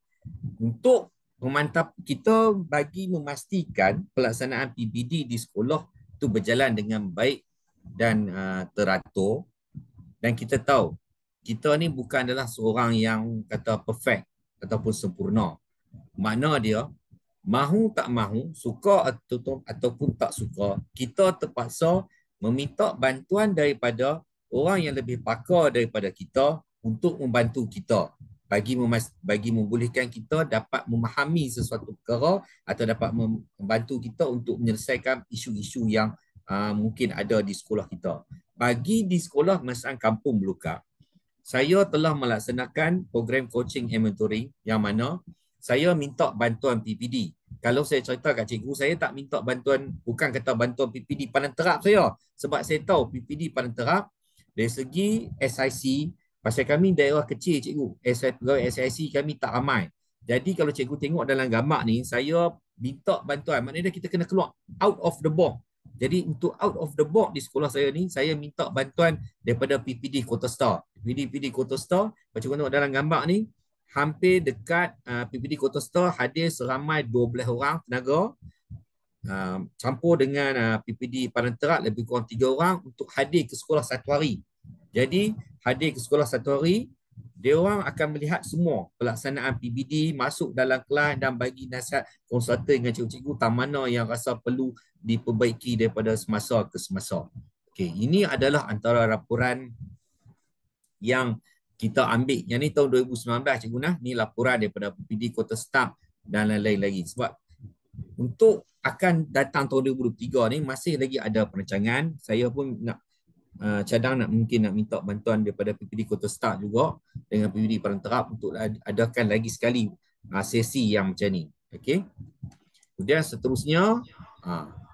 Untuk memantap kita bagi memastikan pelaksanaan PBD di sekolah itu berjalan dengan baik dan teratur, dan kita tahu kita ni bukan adalah seorang yang kata perfect ataupun sempurna. Makna dia mahu tak mahu, suka ataupun tak suka, kita terpaksa meminta bantuan daripada orang yang lebih pakar daripada kita untuk membantu kita bagi membolehkan kita dapat memahami sesuatu perkara atau dapat membantu kita untuk menyelesaikan isu-isu yang mungkin ada di sekolah kita. Bagi di sekolah Mesaan Kampung Belukar, saya telah melaksanakan program coaching and mentoring yang mana saya minta bantuan PPD. Kalau saya cerita kat cikgu, saya tak minta bantuan, bukan kata bantuan PPD Padang Terap saya. Sebab saya tahu PPD Padang Terap, dari segi SIC, pasal kami daerah kecil cikgu, pegawai SIC kami tak ramai. Jadi kalau cikgu tengok dalam gambar ni, saya minta bantuan. Maknanya kita kena keluar out of the box. Jadi untuk out of the box di sekolah saya ni, saya minta bantuan daripada PPD Kota Star. PPD Kota Star, macam tengok dalam gambar ni, hampir dekat PPD Kota Star hadir seramai 12 orang tenaga, campur dengan PPD Padang Terap lebih kurang 3 orang untuk hadir ke sekolah satu hari. Jadi hadir ke sekolah satu hari, dia orang akan melihat semua pelaksanaan PPD, masuk dalam kelas dan bagi nasihat, konsultan dengan cikgu-cikgu tam mana yang rasa perlu diperbaiki daripada semasa ke semasa. Okey, ini adalah antara laporan yang kita ambil. Yang ni tahun 2019 cikgu Nah, ni laporan daripada PPD Kota Star dan lain-lain lagi. Sebab untuk akan datang tahun 2023 ni masih lagi ada perancangan. Saya pun nak cadang mungkin nak minta bantuan daripada PPD Kota Star juga dengan PPD Padang Terap untuk adakan lagi sekali sesi yang macam ni. Okey. Kemudian seterusnya,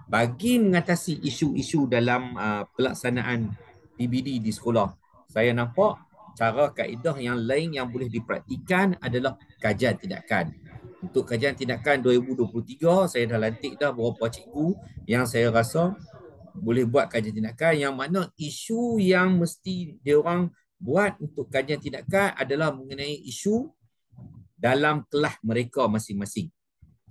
bagi mengatasi isu-isu dalam pelaksanaan PPD di sekolah, saya nampak cara kaedah yang lain yang boleh dipraktikan adalah kajian tindakan. Untuk kajian tindakan 2023, saya dah lantik dah beberapa cikgu yang saya rasa boleh buat kajian tindakan, yang mana isu yang mesti diorang buat untuk kajian tindakan adalah mengenai isu dalam kelas mereka masing-masing.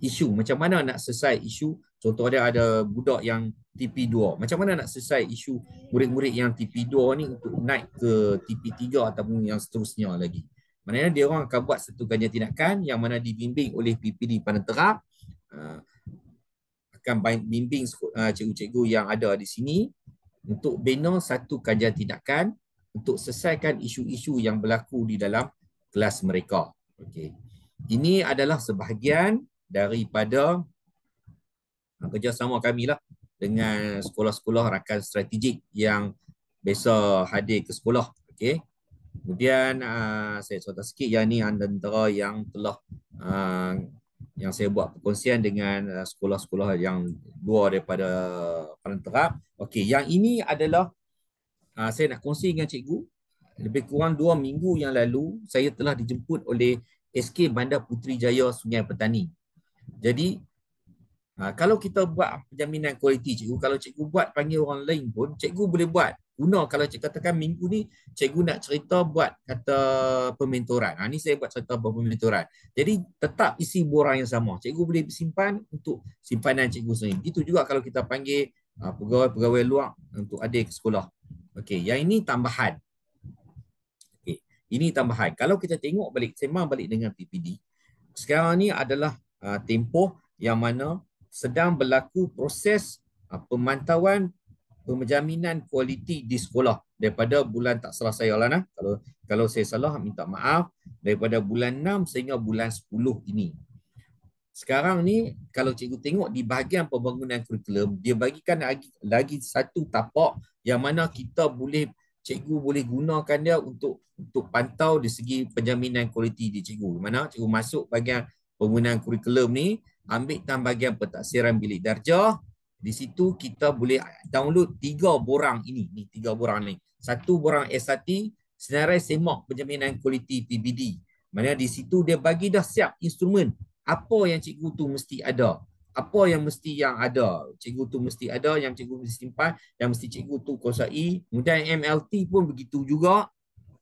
Isu macam mana nak selesai isu, contoh dia ada budak yang TP2, macam mana nak selesai isu murid-murid yang TP2 ni untuk naik ke TP3 ataupun yang seterusnya lagi. Maknanya dia orang akan buat satu kajian tindakan yang mana dibimbing oleh PPD Padang Terap, akan bimbing cikgu-cikgu yang ada di sini untuk bina satu kajian tindakan untuk selesaikan isu-isu yang berlaku di dalam kelas mereka. Okey. Ini adalah sebahagian daripada kerjasama kami lah dengan sekolah-sekolah rakan strategik yang biasa hadir ke sekolah. Okey. Kemudian saya cerita sikit yang ni antara yang telah yang saya buat perkongsian dengan sekolah-sekolah yang luar daripada Padang Terap. Okey, yang ini adalah saya nak kongsi dengan cikgu. Lebih kurang 2 minggu yang lalu saya telah dijemput oleh SK Bandar Putrajaya Sungai Petani. Jadi kalau kita buat penjaminan kualiti cikgu, kalau cikgu buat panggil orang lain pun, cikgu boleh buat. Guna kalau cikgu katakan minggu ni, cikgu nak cerita buat kata pementoran. Ni saya buat cerita pementoran. Jadi tetap isi borang yang sama. Cikgu boleh simpan untuk simpanan cikgu sendiri. Itu juga kalau kita panggil pegawai-pegawai luar untuk hadir ke sekolah. Okey, yang ini tambahan. Okey, ini tambahan. Kalau kita tengok balik, sembang balik dengan PPD, sekarang ni adalah tempoh yang mana sedang berlaku proses pemantauan penjaminan kualiti di sekolah daripada bulan, tak salah saya lah nah, kalau saya salah minta maaf, daripada bulan 6 sehingga bulan 10 ini. Sekarang ni kalau cikgu tengok di bahagian pembangunan kurikulum, dia bagikan lagi satu tapak yang mana kita boleh, cikgu boleh gunakan dia untuk pantau di segi penjaminan kualiti di cikgu. Mana cikgu masuk bahagian penggunaan kurikulum ni, ambil tam bahagian pentaksiran bilik darjah. Di situ kita boleh download 3 borang ini. Ni 3 borang ni. Satu borang SRT, senarai semak penjaminan kualiti PPD. Maksudnya di situ dia bagi dah siap instrumen. Apa yang cikgu tu mesti ada. Apa yang mesti yang ada. Cikgu tu mesti ada, yang cikgu mesti simpan, yang mesti cikgu tu kuasai. Kemudian MLT pun begitu juga.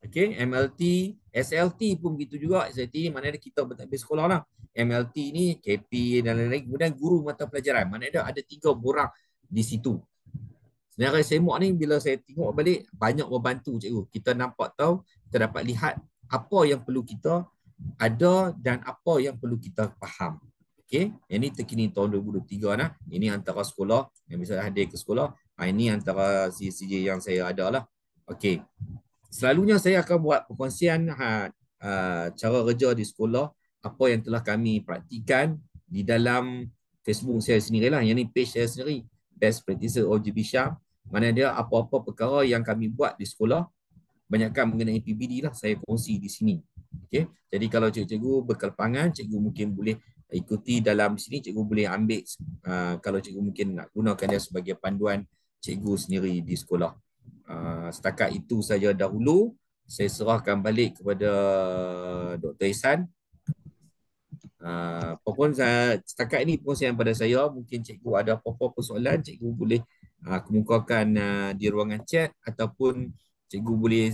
Okay, MLT, SLT pun begitu juga. SLT maknanya kita bertadbir sekolah lah. MLT ni KP dan lain-lain. Kemudian guru mata pelajaran. Maknanya ada 3 borang di situ. Senarai semak ni bila saya tengok balik, banyak membantu cikgu. Kita nampak tahu, kita dapat lihat apa yang perlu kita ada dan apa yang perlu kita faham. Okey, yang ni terkini tahun 2023 nah. Ini antara sekolah yang bisa hadir ke sekolah. Ini antara CJ yang saya ada lah. Okey. Selalunya saya akan buat perkongsian cara kerja di sekolah, apa yang telah kami praktikan di dalam Facebook saya sendiri lah. Yang ni page saya sendiri, Best Practices OGB Syam. Mana dia apa-apa perkara yang kami buat di sekolah, banyakkan mengenai PPD lah saya kongsi di sini. Okey. Jadi kalau cikgu-cikgu berkelapangan, cikgu mungkin boleh ikuti dalam sini, cikgu boleh ambil kalau cikgu mungkin nak gunakan dia sebagai panduan cikgu sendiri di sekolah. Setakat itu saja dahulu. Saya serahkan balik kepada Dr. Ihsan. Apapun setakat ini perkongsian pada saya. Mungkin cikgu ada apa-apa persoalan, cikgu boleh kemukakan di ruangan chat, ataupun cikgu boleh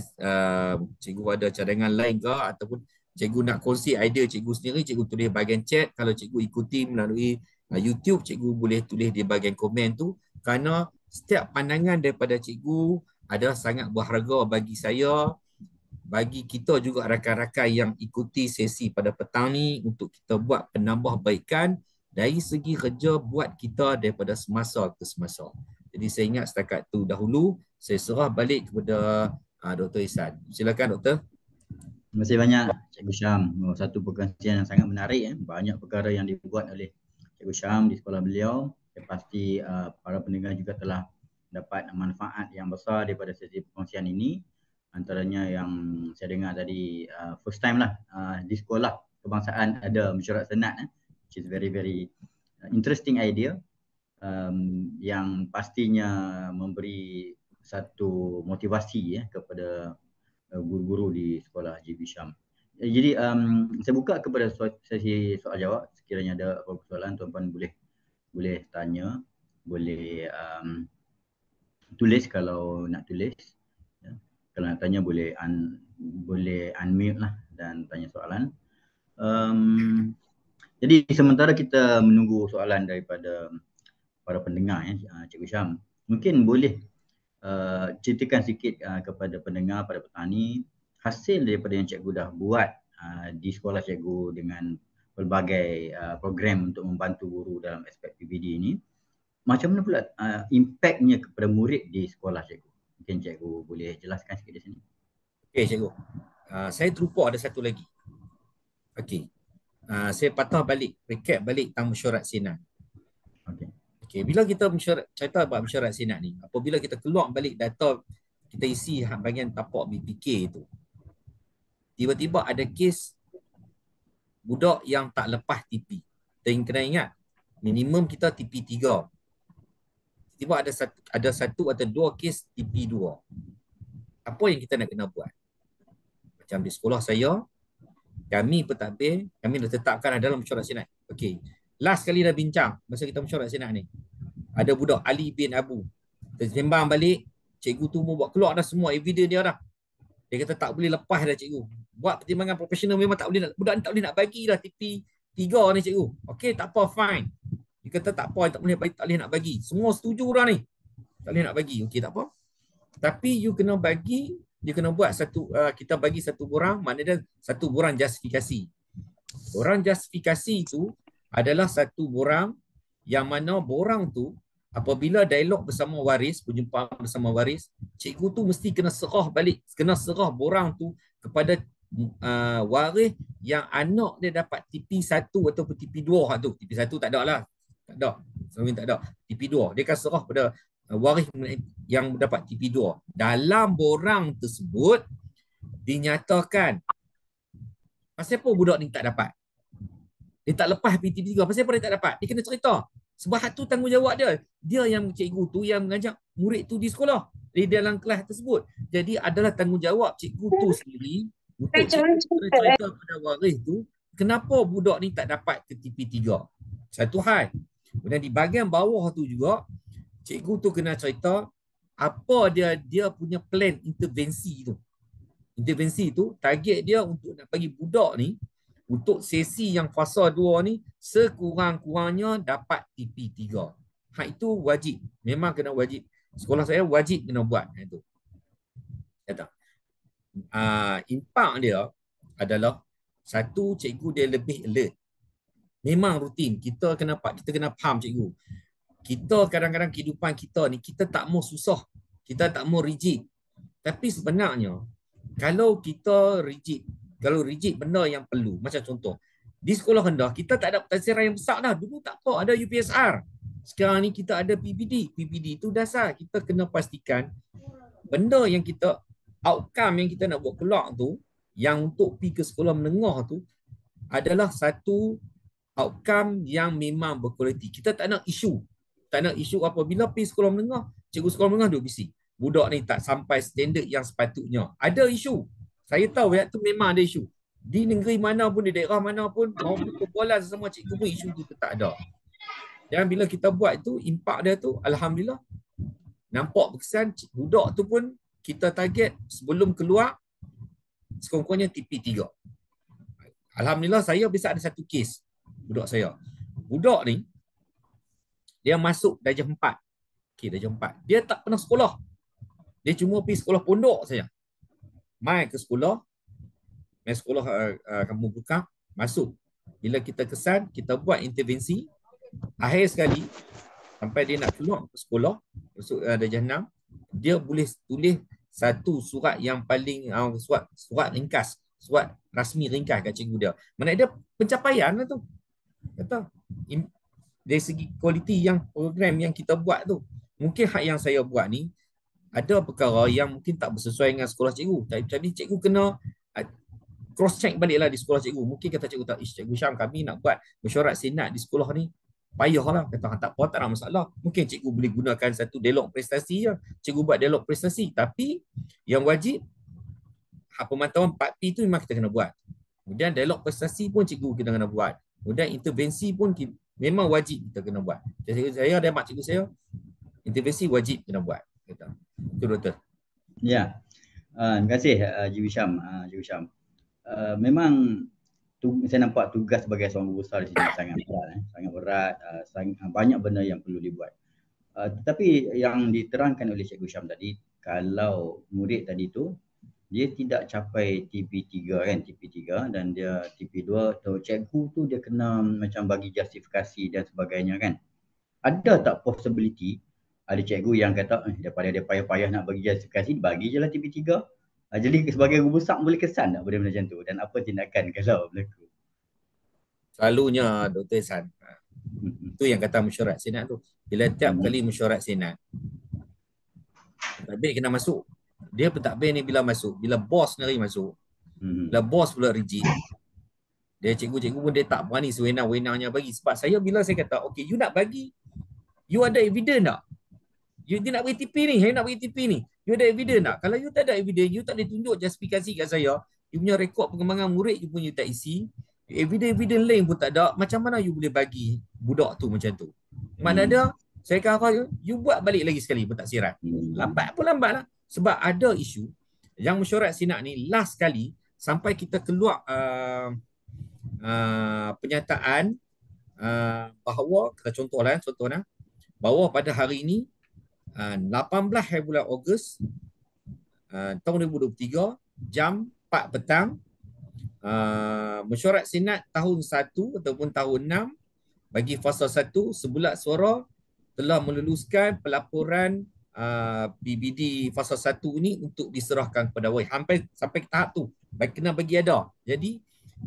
cikgu ada cadangan lain ke, ataupun cikgu nak kongsi idea cikgu sendiri, cikgu tulis bahagian chat. Kalau cikgu ikuti melalui YouTube, cikgu boleh tulis di bahagian komen tu, kerana setiap pandangan daripada cikgu adalah sangat berharga bagi saya, bagi kita juga rakan-rakan yang ikuti sesi pada petang ni, untuk kita buat penambahbaikan dari segi kerja buat kita daripada semasa ke semasa. Jadi saya ingat setakat tu dahulu. Saya serah balik kepada Dr. Ihsan. Silakan Doktor. Terima kasih banyak Cikgu Syam. Satu perkongsian yang sangat menarik. Banyak perkara yang dibuat oleh Cikgu Syam di sekolah beliau. Saya pasti para pendengar juga telah dapat manfaat yang besar daripada sesi perkongsian ini. Antaranya yang saya dengar tadi, first time lah di sekolah kebangsaan ada mesyuarat senat, which is very interesting idea, yang pastinya memberi satu motivasi kepada guru-guru di sekolah GB Syam. Jadi saya buka kepada sesi soal jawab. Sekiranya ada apa-apa soalan, tuan-tuan boleh tanya, boleh tulis kalau nak tulis. Kalau nak tanya boleh unmute lah dan tanya soalan. Jadi sementara kita menunggu soalan daripada para pendengar, Cikgu Syam, mungkin boleh ceritakan sikit kepada pendengar, pada petani, hasil daripada yang cikgu dah buat di sekolah cikgu dengan pelbagai program untuk membantu guru dalam aspek PBD ini. Macam mana pula impaknya kepada murid di sekolah cikgu? Mungkin cikgu boleh jelaskan sikit di sini. Okey cikgu. Saya terlupa ada satu lagi. Okey. Saya patah balik, recap balik tentang mesyuarat senat. Okey. Okey, bila kita cerita about mesyuarat senat ni, apabila kita keluar balik data, kita isi bahagian tapak BPK tu, tiba-tiba ada kes budak yang tak lepas TP. Kita kena ingat, minimum kita TP 3. Tiba ada satu atau dua kes TP 2. Apa yang kita nak kena buat? Macam di sekolah saya, kami pentadbir, kami dah tetapkan dalam mesyuarat senat. Okey, last kali dah bincang masa kita mesyuarat senat ni. Ada budak Ali bin Abu. Kita sembang balik, cikgu tu buat keluar dah semua evidence dia dah. Dia kata tak boleh lepas dah cikgu. Buat pertimbangan profesional memang tak boleh, budak ni tak boleh nak bagi dah TP 3 ni cikgu. Okey, tak apa, fine. Dia kata tak apa, tak boleh nak bagi. Semua setuju dah ni. Tak boleh nak bagi. Okey, tak apa. Tapi you kena bagi, you kena buat satu, kita bagi satu borang, maknanya satu borang justifikasi. Borang justifikasi tu adalah satu borang yang mana borang tu apabila dialog bersama waris, perjumpaan bersama waris, cikgu tu mesti kena serah balik, kena serah borang tu kepada waris yang anak dia dapat TP 1 ataupun TP 2 tu. TP 1 tak ada lah. Tak ada. Selain tak ada. TP 2. Dia akan serah pada waris yang dapat TP 2. Dalam borang tersebut dinyatakan pasal apa budak ni tak dapat. Dia tak lepas TP 3. Pasal apa dia tak dapat? Dia kena cerita. Sebab itu tanggungjawab dia. Dia yang cikgu tu yang mengajak murid tu di sekolah, di dalam kelas tersebut. Jadi adalah tanggungjawab cikgu tu sendiri untuk cerita pada waris tu kenapa budak ni tak dapat ke TP 3. Satu hal. Kemudian di bahagian bawah tu juga cikgu tu kena cerita apa dia punya plan intervensi tu. Intervensi tu target dia untuk nak bagi budak ni untuk sesi yang fasa 2 ni sekurang-kurangnya dapat TP 3. Hak itu wajib. Memang kena wajib. Sekolah saya wajib kena buat itu. Kata. Impak dia adalah satu, cikgu dia lebih alert. Memang rutin. Kita kena faham cikgu. Kita kadang-kadang kehidupan kita ni, kita tak mau susah. Kita tak mau rigid. Tapi sebenarnya, kalau kita rigid, kalau rigid benda yang perlu, macam contoh, di sekolah rendah, kita tak ada pentadbiran yang besar dah. Dulu tak apa, ada UPSR. Sekarang ni kita ada PBD. PBD itu dasar. Kita kena pastikan benda yang kita, outcome yang kita nak buat keluar tu, yang untuk pergi ke sekolah menengah tu adalah satu outcome yang memang berkualiti. Kita tak nak isu. Tak nak isu apabila pergi sekolah menengah, cikgu sekolah menengah duk bising. Budak ni tak sampai standard yang sepatutnya. Ada isu. Saya tahu ya, tu memang ada isu. Di negeri mana pun, di daerah mana pun, mau perbualan sesama cikgu pun isu tu tak ada. Dan bila kita buat itu, impak dia tu, alhamdulillah, nampak berkesan. Budak tu pun kita target sebelum keluar sekurang-kurangnya TP3. Alhamdulillah, saya bisa ada satu kes budak saya. Budak ni dia masuk darjah 4. Okey, darjah 4. Dia tak pernah sekolah. Dia cuma pergi sekolah pondok saja. Mai ke sekolah, mai sekolah kampung buka, masuk. Bila kita kesan, kita buat intervensi. Akhir sekali sampai dia nak keluar ke sekolah, masuk darjah 6, dia boleh tulis satu surat yang paling surat ringkas, surat rasmi ringkas kat cikgu dia. Mana dia pencapaian lah tu. Kata dari segi kualiti yang program yang kita buat tu. Mungkin hak yang saya buat ni ada perkara yang mungkin tak bersesuai dengan sekolah cikgu. Tapi cikgu kena cross check baliklah di sekolah cikgu. Mungkin kata cikgu tak, cikgu Syam, kami nak buat mesyuarat senat di sekolah ni. Payahlah. Kata tak apa, tak ada masalah. Mungkin cikgu boleh gunakan satu dialog prestasi je. Cikgu buat dialog prestasi. Tapi yang wajib pemantauan 4P tu memang kita kena buat. Kemudian dialog prestasi pun cikgu kita kena buat. Kemudian intervensi pun memang wajib kita kena buat. Jadi saya ada mak cikgu saya, intervensi wajib kena buat. Kata. Itu doktor. Ya. Terima kasih Cikgu Syam. Cikgu Syam. Memang saya nampak tugas sebagai seorang guru besar di sini sangat berat. Sangat berat, banyak benda yang perlu dibuat. Tetapi yang diterangkan oleh Cikgu Syam tadi, kalau murid tadi tu dia tidak capai TP3 kan, TP3 dan dia TP2 atau cikgu tu dia kena macam bagi justifikasi dan sebagainya kan. Ada tak possibility ada cikgu yang kata daripada dia payah-payah nak bagi justifikasi, bagi je lah TP3. Jadi sebagai guru besar boleh kesan tak benda macam tu, dan apa tindakan kalau berlaku? Selalunya Dr. San, itu yang kata mesyuarat senat tu. Bila tiap kali mesyuarat senat, pentadbir kena masuk. Dia pentadbir ni bila masuk, bila bos nari masuk, bila bos pula reject, dia cikgu-cikgu pun dia tak berani sewenang-wenangnya bagi. Sebab saya bila saya kata, okay, you nak bagi, you ada evidence tak? Dia nak bagi TP ni, saya nak bagi TP ni. You ada evidence tak? Kalau you tak ada evidence, you tak boleh tunjuk justifikasi kat saya, you punya rekod pengembangan murid you pun you tak isi, evidence lain pun tak ada, macam mana you boleh bagi budak tu macam tu? Mana ada, saya kata you buat balik lagi sekali pun tak sirat. Lambat pun lambat lah. Sebab ada isu yang mesyuarat senat ni last kali sampai kita keluar penyataan bahawa, contohlah bahawa pada hari ini 18 hari bulan Ogos tahun 2023 jam 4 petang, mesyuarat senat tahun 1 ataupun tahun 6 bagi fasa 1 sebulat suara telah meluluskan pelaporan PBD fasa 1 ni untuk diserahkan kepada WAI. Sampai ke tahap tu kena bagi ada. Jadi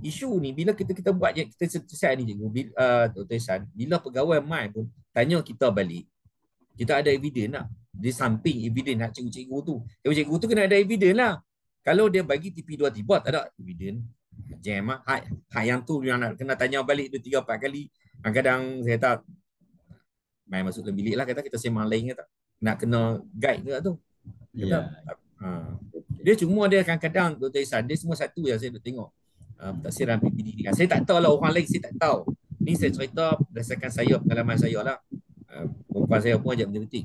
isu ni bila kita buat kita selesai ni cikgu, Dr. San, bila pegawai mai pun tanya kita balik, kita ada evidence tak? Di samping evidence nak cikgu-cikgu tu, cikgu tu kena ada evidence lah. Kalau dia bagi TP2 tiba tak ada evidence, jam lah. Hak yang tu yang nak kena tanya balik 2, 3, 4 kali. Kadang saya tak main masuk dalam bilik lah, kata kita sembang lain ke tak, nak kena guide ke tak tu. Kata, dia cuma dia kadang-kadang Dr. Isan, dia semua satu yang saya nak tengok taksiran PPD ni. Saya tak tahu lah orang lain, saya tak tahu. Ni saya cerita berdasarkan saya, pengalaman saya lah. Perempuan saya pun ajak matematik.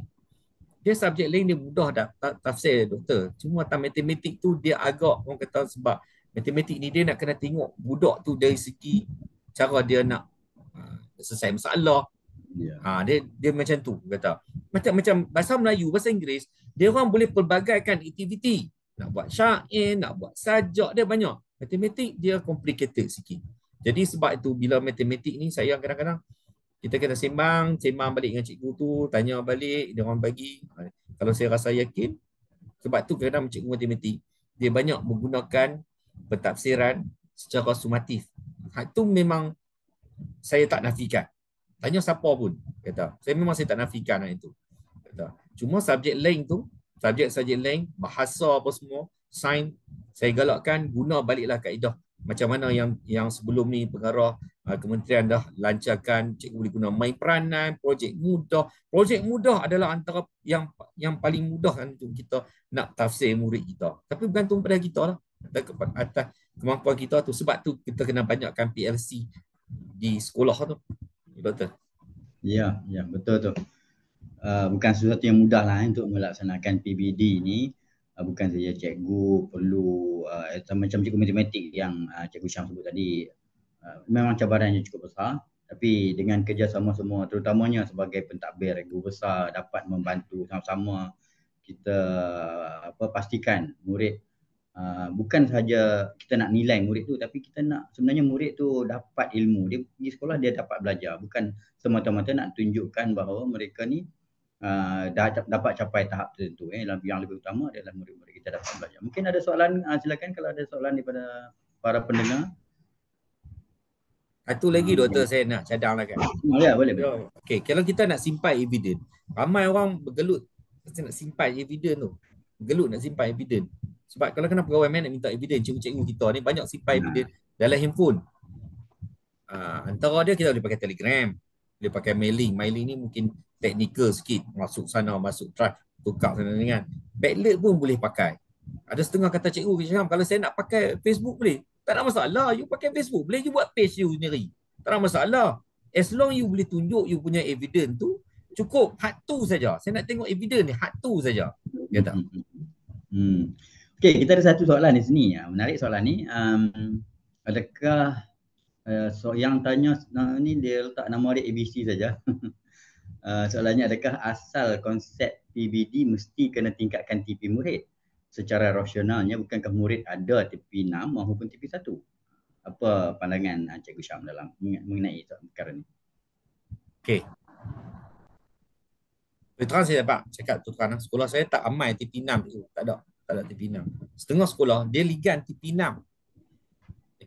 Dia subjek lain dia mudah dah tafsir doktor. Cuma matematik tu dia agak, orang kata sebab matematik ni dia nak kena tengok budak tu dari segi cara dia nak selesai masalah. Dia macam tu kata. Macam bahasa Melayu, bahasa Inggeris, dia orang boleh pelbagaikan aktiviti. Nak buat syair, nak buat sajak, dia banyak. Matematik dia complicated sikit. Jadi sebab itu bila matematik ni saya kadang-kadang kita kena sembang balik dengan cikgu tu, tanya balik, dia orang bagi. Kalau saya rasa yakin, sebab tu kadang cikgu matematik, dia banyak menggunakan pentafsiran secara sumatif. Itu memang saya tak nafikan. Tanya siapa pun, kata. Saya tak nafikan itu. Kata. Cuma subjek lain tu, subjek lain, bahasa apa semua, sains, Saya galakkan guna baliklah kaedah macam mana yang sebelum ni pengarah kementerian dah lancarkan, cikgu boleh guna My Peranan, projek mudah. Projek mudah adalah antara yang paling mudah untuk kita nak tafsir murid kita. Tapi bergantung pada kita lah, atas kemampuan kita tu. Sebab tu kita kena banyakkan PLC di sekolah tu. Betul. Ya, ya betul tu. Bukan sesuatu yang mudah lah untuk melaksanakan PBD ni. Bukan saja cikgu perlu macam cikgu matematik yang cikgu Syam sebut tadi, memang cabarannya cukup besar, tapi dengan kerjasama semua, terutamanya sebagai pentadbir guru besar dapat membantu sama-sama kita pastikan murid, bukan sahaja kita nak nilai murid tu, tapi kita nak sebenarnya murid tu dapat ilmu. Dia pergi sekolah dia dapat belajar, bukan semata-mata nak tunjukkan bahawa mereka ni dapat capai tahap tertentu. Yang lebih utama adalah murid-murid kita dapat belajar. Mungkin ada soalan, silakan kalau ada soalan daripada para pendengar. Satu lagi doktor saya nak cadang lah kan. Ya, boleh. Okey, kalau kita nak simpan evidence, ramai orang bergelut nak simpan evidence tu. Bergelut nak simpan evidence. Sebab kalau kena pegawai nak minta evidence, cikgu-cikgu kita ni banyak simpan evidence dalam handphone. Antara dia kita boleh pakai Telegram, boleh pakai mailing. Mailing ni mungkin teknikal sikit, masuk sana, masuk drive, tukar sana dengan. Backlit pun boleh pakai. Ada setengah kata cikgu, kalau saya nak pakai Facebook boleh. Tak ada masalah, you pakai Facebook. Boleh you buat page you sendiri. Tak ada masalah. As long you boleh tunjuk you punya evidence tu, cukup. Hak tu saja. Saya nak tengok evidence ni, hak tu saja. Ya tak? Okey, kita ada satu soalan di sini. Menarik soalan ni. Adakah yang tanya ni dia letak nama dia ABC saja. Soalannya, adakah asal konsep PBD mesti kena tingkatkan TP murid? Secara rasionalnya, bukankah murid ada TP 6 maupun TP 1? Apa pandangan Cikgu Syam dalam mengenai perkara ni? Okey. Terang saya dapat cakap tu terang. Sekolah saya tak amai TP 6 tu. Tak ada TP 6. Setengah sekolah dia ligan TP 6.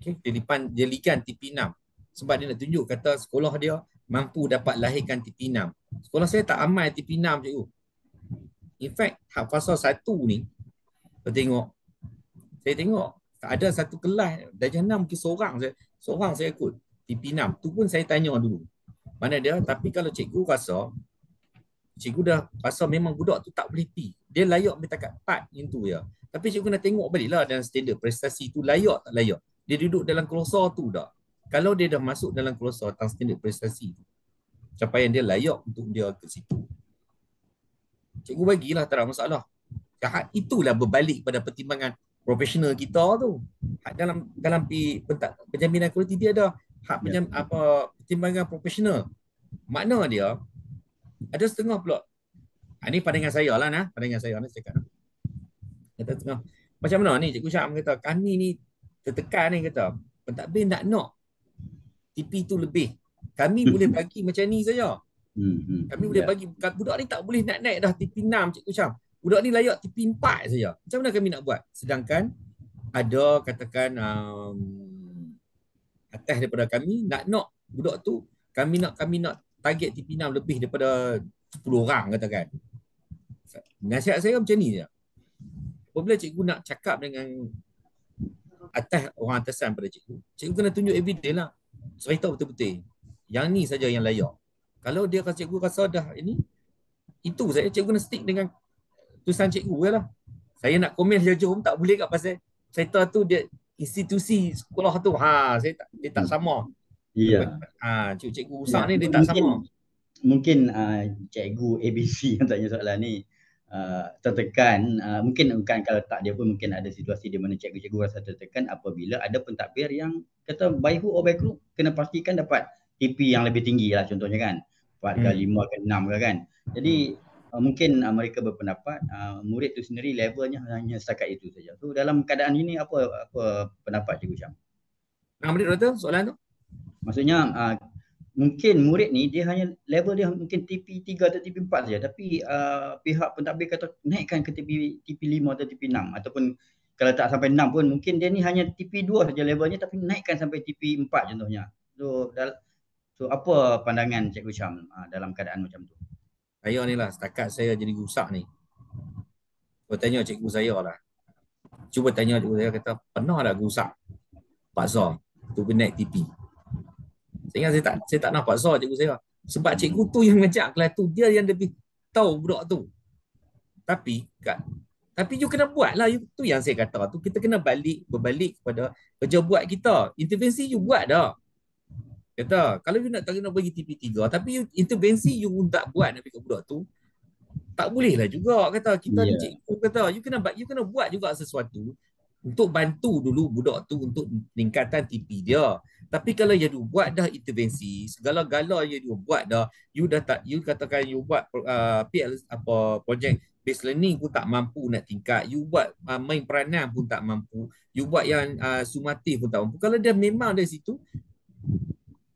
Okey, dia ligan TP 6. Sebab dia nak tunjuk kata sekolah dia mampu dapat lahirkan TP 6. Sekolah saya tak amai TP 6 cikgu. In fact, hak fasa 1 ni saya tengok ada satu kelas darjah 6 mungkin seorang saya ikut TP 6. Tu pun saya tanya dulu. Mana dia? Tapi kalau cikgu dah rasa memang budak tu tak boleh pi. Dia layak bertakat 4 yang tu ya. Tapi cikgu nak tengok baliklah dalam standard prestasi tu layak tak layak. Dia duduk dalam kelosa tu dah. Kalau dia dah masuk dalam kelosa tentang standard prestasi tu, capaian dia layak untuk dia ke situ. Cikgu bagilah, tak ada masalah. Hak itulah berbalik pada pertimbangan profesional kita tu. Hak dalam penjaminan kualiti dia ada hak pertimbangan profesional. Makna dia ada setengah pula. Ini pandangan saya lah nah, pandangan saya ni cakap. Kata setengah. Macam mana ni Cikgu Syam kata, kami ni tertekan ni kata, pentadbir nak TP tu lebih. Kami boleh bagi macam ni saja. Kami boleh bagi, budak ni tak boleh nak naik dah TP 6 Cikgu Syam. Budak ni layak TP 4 saja. Macam mana kami nak buat? Sedangkan ada katakan atas daripada kami nak budak tu kami nak target TP 6 lebih daripada 10 orang katakan. Nasihat saya macam ni je. Apabila cikgu nak cakap dengan orang atasan pada cikgu kena tunjuk evidence lah. Cerita betul-betul. Yang ni saja yang layak. Kalau dia kata cikgu rasa dah ini, itu saja cikgu kena stick dengan tulisan cikgu lah. Saya nak komen jauh-jauh tak boleh kat pasal cerita tu dia institusi sekolah tu. Dia tak sama. Ya. Cikgu besar ni dia tak sama. Mungkin cikgu ABC yang tanya soalan ni tertekan, mungkin bukan kalau tak dia pun mungkin ada situasi di mana cikgu-cikgu rasa tertekan apabila ada pentadbir yang kata by hook or by crook kena pastikan dapat TP yang lebih tinggi lah contohnya kan, 4 ke 5 ke 6 ke kan. Jadi mungkin mereka berpendapat murid tu sendiri levelnya hanya setakat itu saja. So dalam keadaan ini apa pendapat Cikgu Syam? Menit tu soalan tu? Maksudnya mungkin murid ni dia hanya level dia mungkin TP 3 atau TP 4 saja, tapi pihak pentadbir kata naikkan ke TP 5 atau TP 6, ataupun kalau tak sampai 6 pun mungkin dia ni hanya TP 2 saja levelnya tapi naikkan sampai TP 4 contohnya. So apa pandangan Cikgu Syam dalam keadaan macam tu? Saya ni lah, setakat saya jadi rusak ni. Saya tanya cikgu saya lah. cuba tanya cikgu saya, kata pernah tak rusak paksa tu naik TP. Saya ingat saya tak nak paksa cikgu saya. Sebab cikgu tu yang ngajak kelas tu, dia yang lebih tahu budak tu. Tapi you kena buat lah. Tu yang saya kata tu, kita kena berbalik kepada kerja buat kita. Intervensi you buat dah. Kata, kalau you nak bagi TP3, tapi you, intervensi you tak buat nak bagi budak tu, tak boleh lah juga. Kata, kita ni cikgu kata, you kena buat juga sesuatu untuk bantu dulu budak tu untuk peningkatan TP dia. Tapi kalau you buat dah intervensi, segala-gala you buat dah, you katakan you buat PL projek based learning pun tak mampu nak tingkat, you buat main peranan pun tak mampu, you buat yang sumatif pun tak mampu. Kalau dia memang dari situ,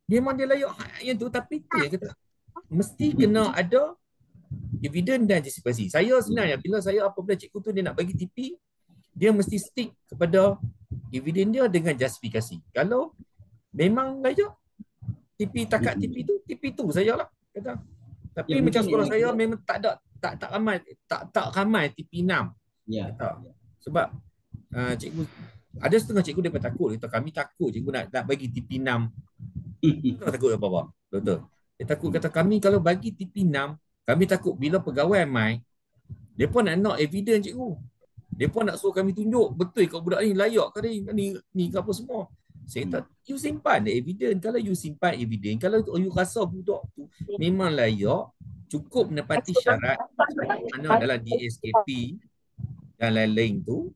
memang dia layak yang tu, tapi tu yang kata mesti kena ada evidence dan justifikasi. Saya sebenarnya bila saya apabila cikgu tu dia nak bagi TP, dia mesti stick kepada evidence dia dengan justifikasi. Kalau memang layak TP, takat TP tu sajalah kata. Tapi ya, macam sekolah saya memang tak ramai TP 6. Ya. Sebab cikgu ada setengah cikgu dia takut, kata kami takut cikgu nak bagi TP 6. Tak takut apa-apa. Betul. Dia takut, kata kami kalau bagi TP 6, kami takut bila pegawai mai, dia pun nak evidence cikgu. Dia pun nak suruh kami tunjuk betul ke budak ni layak ke ni ke apa semua. Saya kata, you simpan the evidence. Kalau you simpan evidence, kalau you rasa budak tu memang layak, cukup menepati syarat mana dalam DSKP dan lain-lain tu,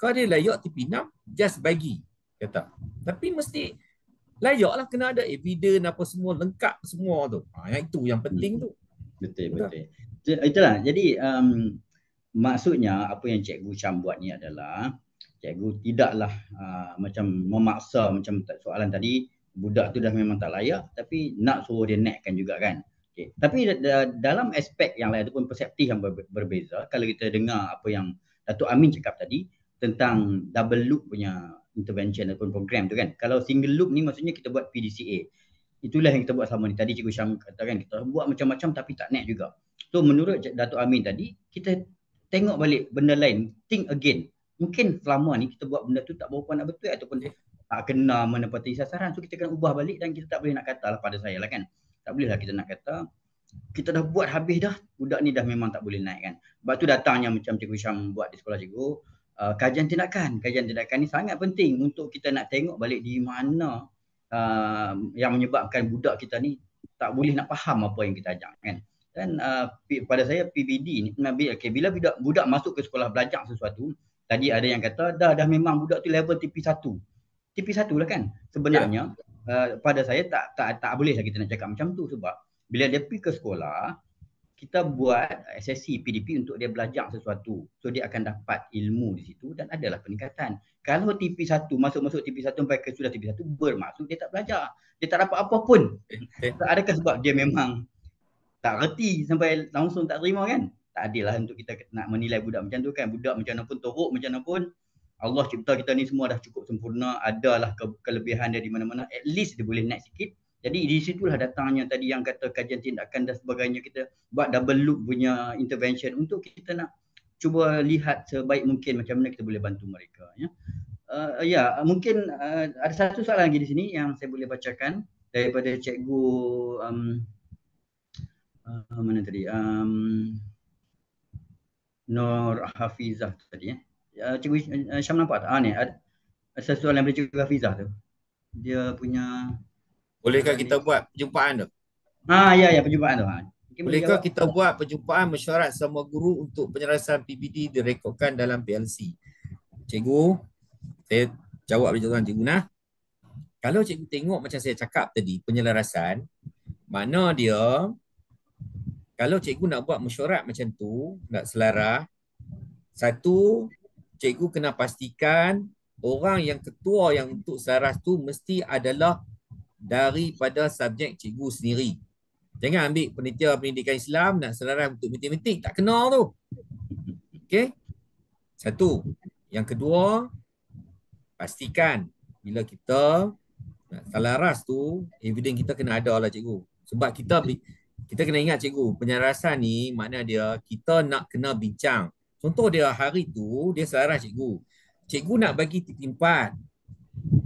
kalau dia layak TP 6, just bagi. Kata. Tapi mesti layaklah, kena ada evidence apa semua, lengkap semua tu. Yang itu yang penting tu. Betul. Itulah. Jadi maksudnya apa yang Cikgu Syam buat ni adalah cikgu tidaklah macam memaksa macam soalan tadi, budak tu dah memang tak layak tapi nak suruh dia naikkan juga kan. Okay. Tapi dalam aspek yang lain ataupun persepsi yang berbeza, kalau kita dengar apa yang Datuk Amin cakap tadi tentang double loop punya intervention ataupun program tu kan. Kalau single loop ni maksudnya kita buat PDCA. Itulah yang kita buat selama ni. Tadi Cikgu Syam katakan kita buat macam-macam tapi tak naik juga. So menurut Datuk Amin tadi, kita tengok balik benda lain, think again. Mungkin selama ni kita buat benda tu tak berapa nak betul ataupun tak kena menepati sasaran. So kita kena ubah balik dan kita tak boleh nak kata lah pada saya lah kan. Tak boleh lah kita nak kata kita dah buat habis dah, budak ni dah memang tak boleh naik kan. Sebab tu datangnya macam Cikgu Syam buat di sekolah cikgu, kajian tindakan ni sangat penting untuk kita nak tengok balik di mana yang menyebabkan budak kita ni tak boleh nak faham apa yang kita ajar kan. Dan pada saya PBD ni bila budak masuk ke sekolah belajar sesuatu, tadi ada yang kata dah memang budak tu level TP1 lah kan. Sebenarnya pada saya tak boleh lah kita nak cakap macam tu, sebab bila dia pergi ke sekolah, kita buat SSC PDP untuk dia belajar sesuatu. So dia akan dapat ilmu di situ dan adalah peningkatan. Kalau TP1 masuk TP1 sampai ke sudah TP1 bermaksud dia tak belajar. Dia tak dapat apa pun. Adakah sebab dia memang tak reti sampai langsung tak terima kan? Tak adil lah untuk kita nak menilai budak macam tu kan. Budak macam mana pun, teruk macam mana pun, Allah cipta kita ni semua dah cukup sempurna. Adalah kelebihan dia di mana-mana. At least dia boleh naik sikit. Jadi di situlah datangnya tadi yang kata kajian tindakan dan sebagainya, kita buat double loop punya intervention untuk kita nak cuba lihat sebaik mungkin macam mana kita boleh bantu mereka. Ya, mungkin ada satu soalan lagi di sini yang saya boleh bacakan daripada Cikgu mana tadi? Nur Hafizah tadi. Cikgu Syam nampak tak? Ni ada soalan dari Cikgu Hafizah tu. Dia punya, bolehkah kita buat perjumpaan tu? Ya, perjumpaan tu. Bolehkah kita buat perjumpaan mesyuarat sama guru untuk penyelarasan PBD direkodkan dalam PLC? Cikgu, saya jawab perjumpaan Cikgu Nah. Kalau cikgu tengok macam saya cakap tadi, penyelarasan, mana dia, kalau cikgu nak buat mesyuarat macam tu, nak selaras, satu, cikgu kena pastikan orang yang ketua yang untuk selaras tu mesti adalah daripada subjek cikgu sendiri. Jangan ambil penitia pendidikan Islam nak selaras untuk matematik, tak kena tu. Okey? Satu. Yang kedua, pastikan bila kita nak selaras tu, evidence kita kena ada lah cikgu. Sebab kita kena ingat cikgu, penyelarasan ni makna dia kita nak kena bincang. Contoh dia hari tu, dia selaras cikgu. Cikgu nak bagi TP4.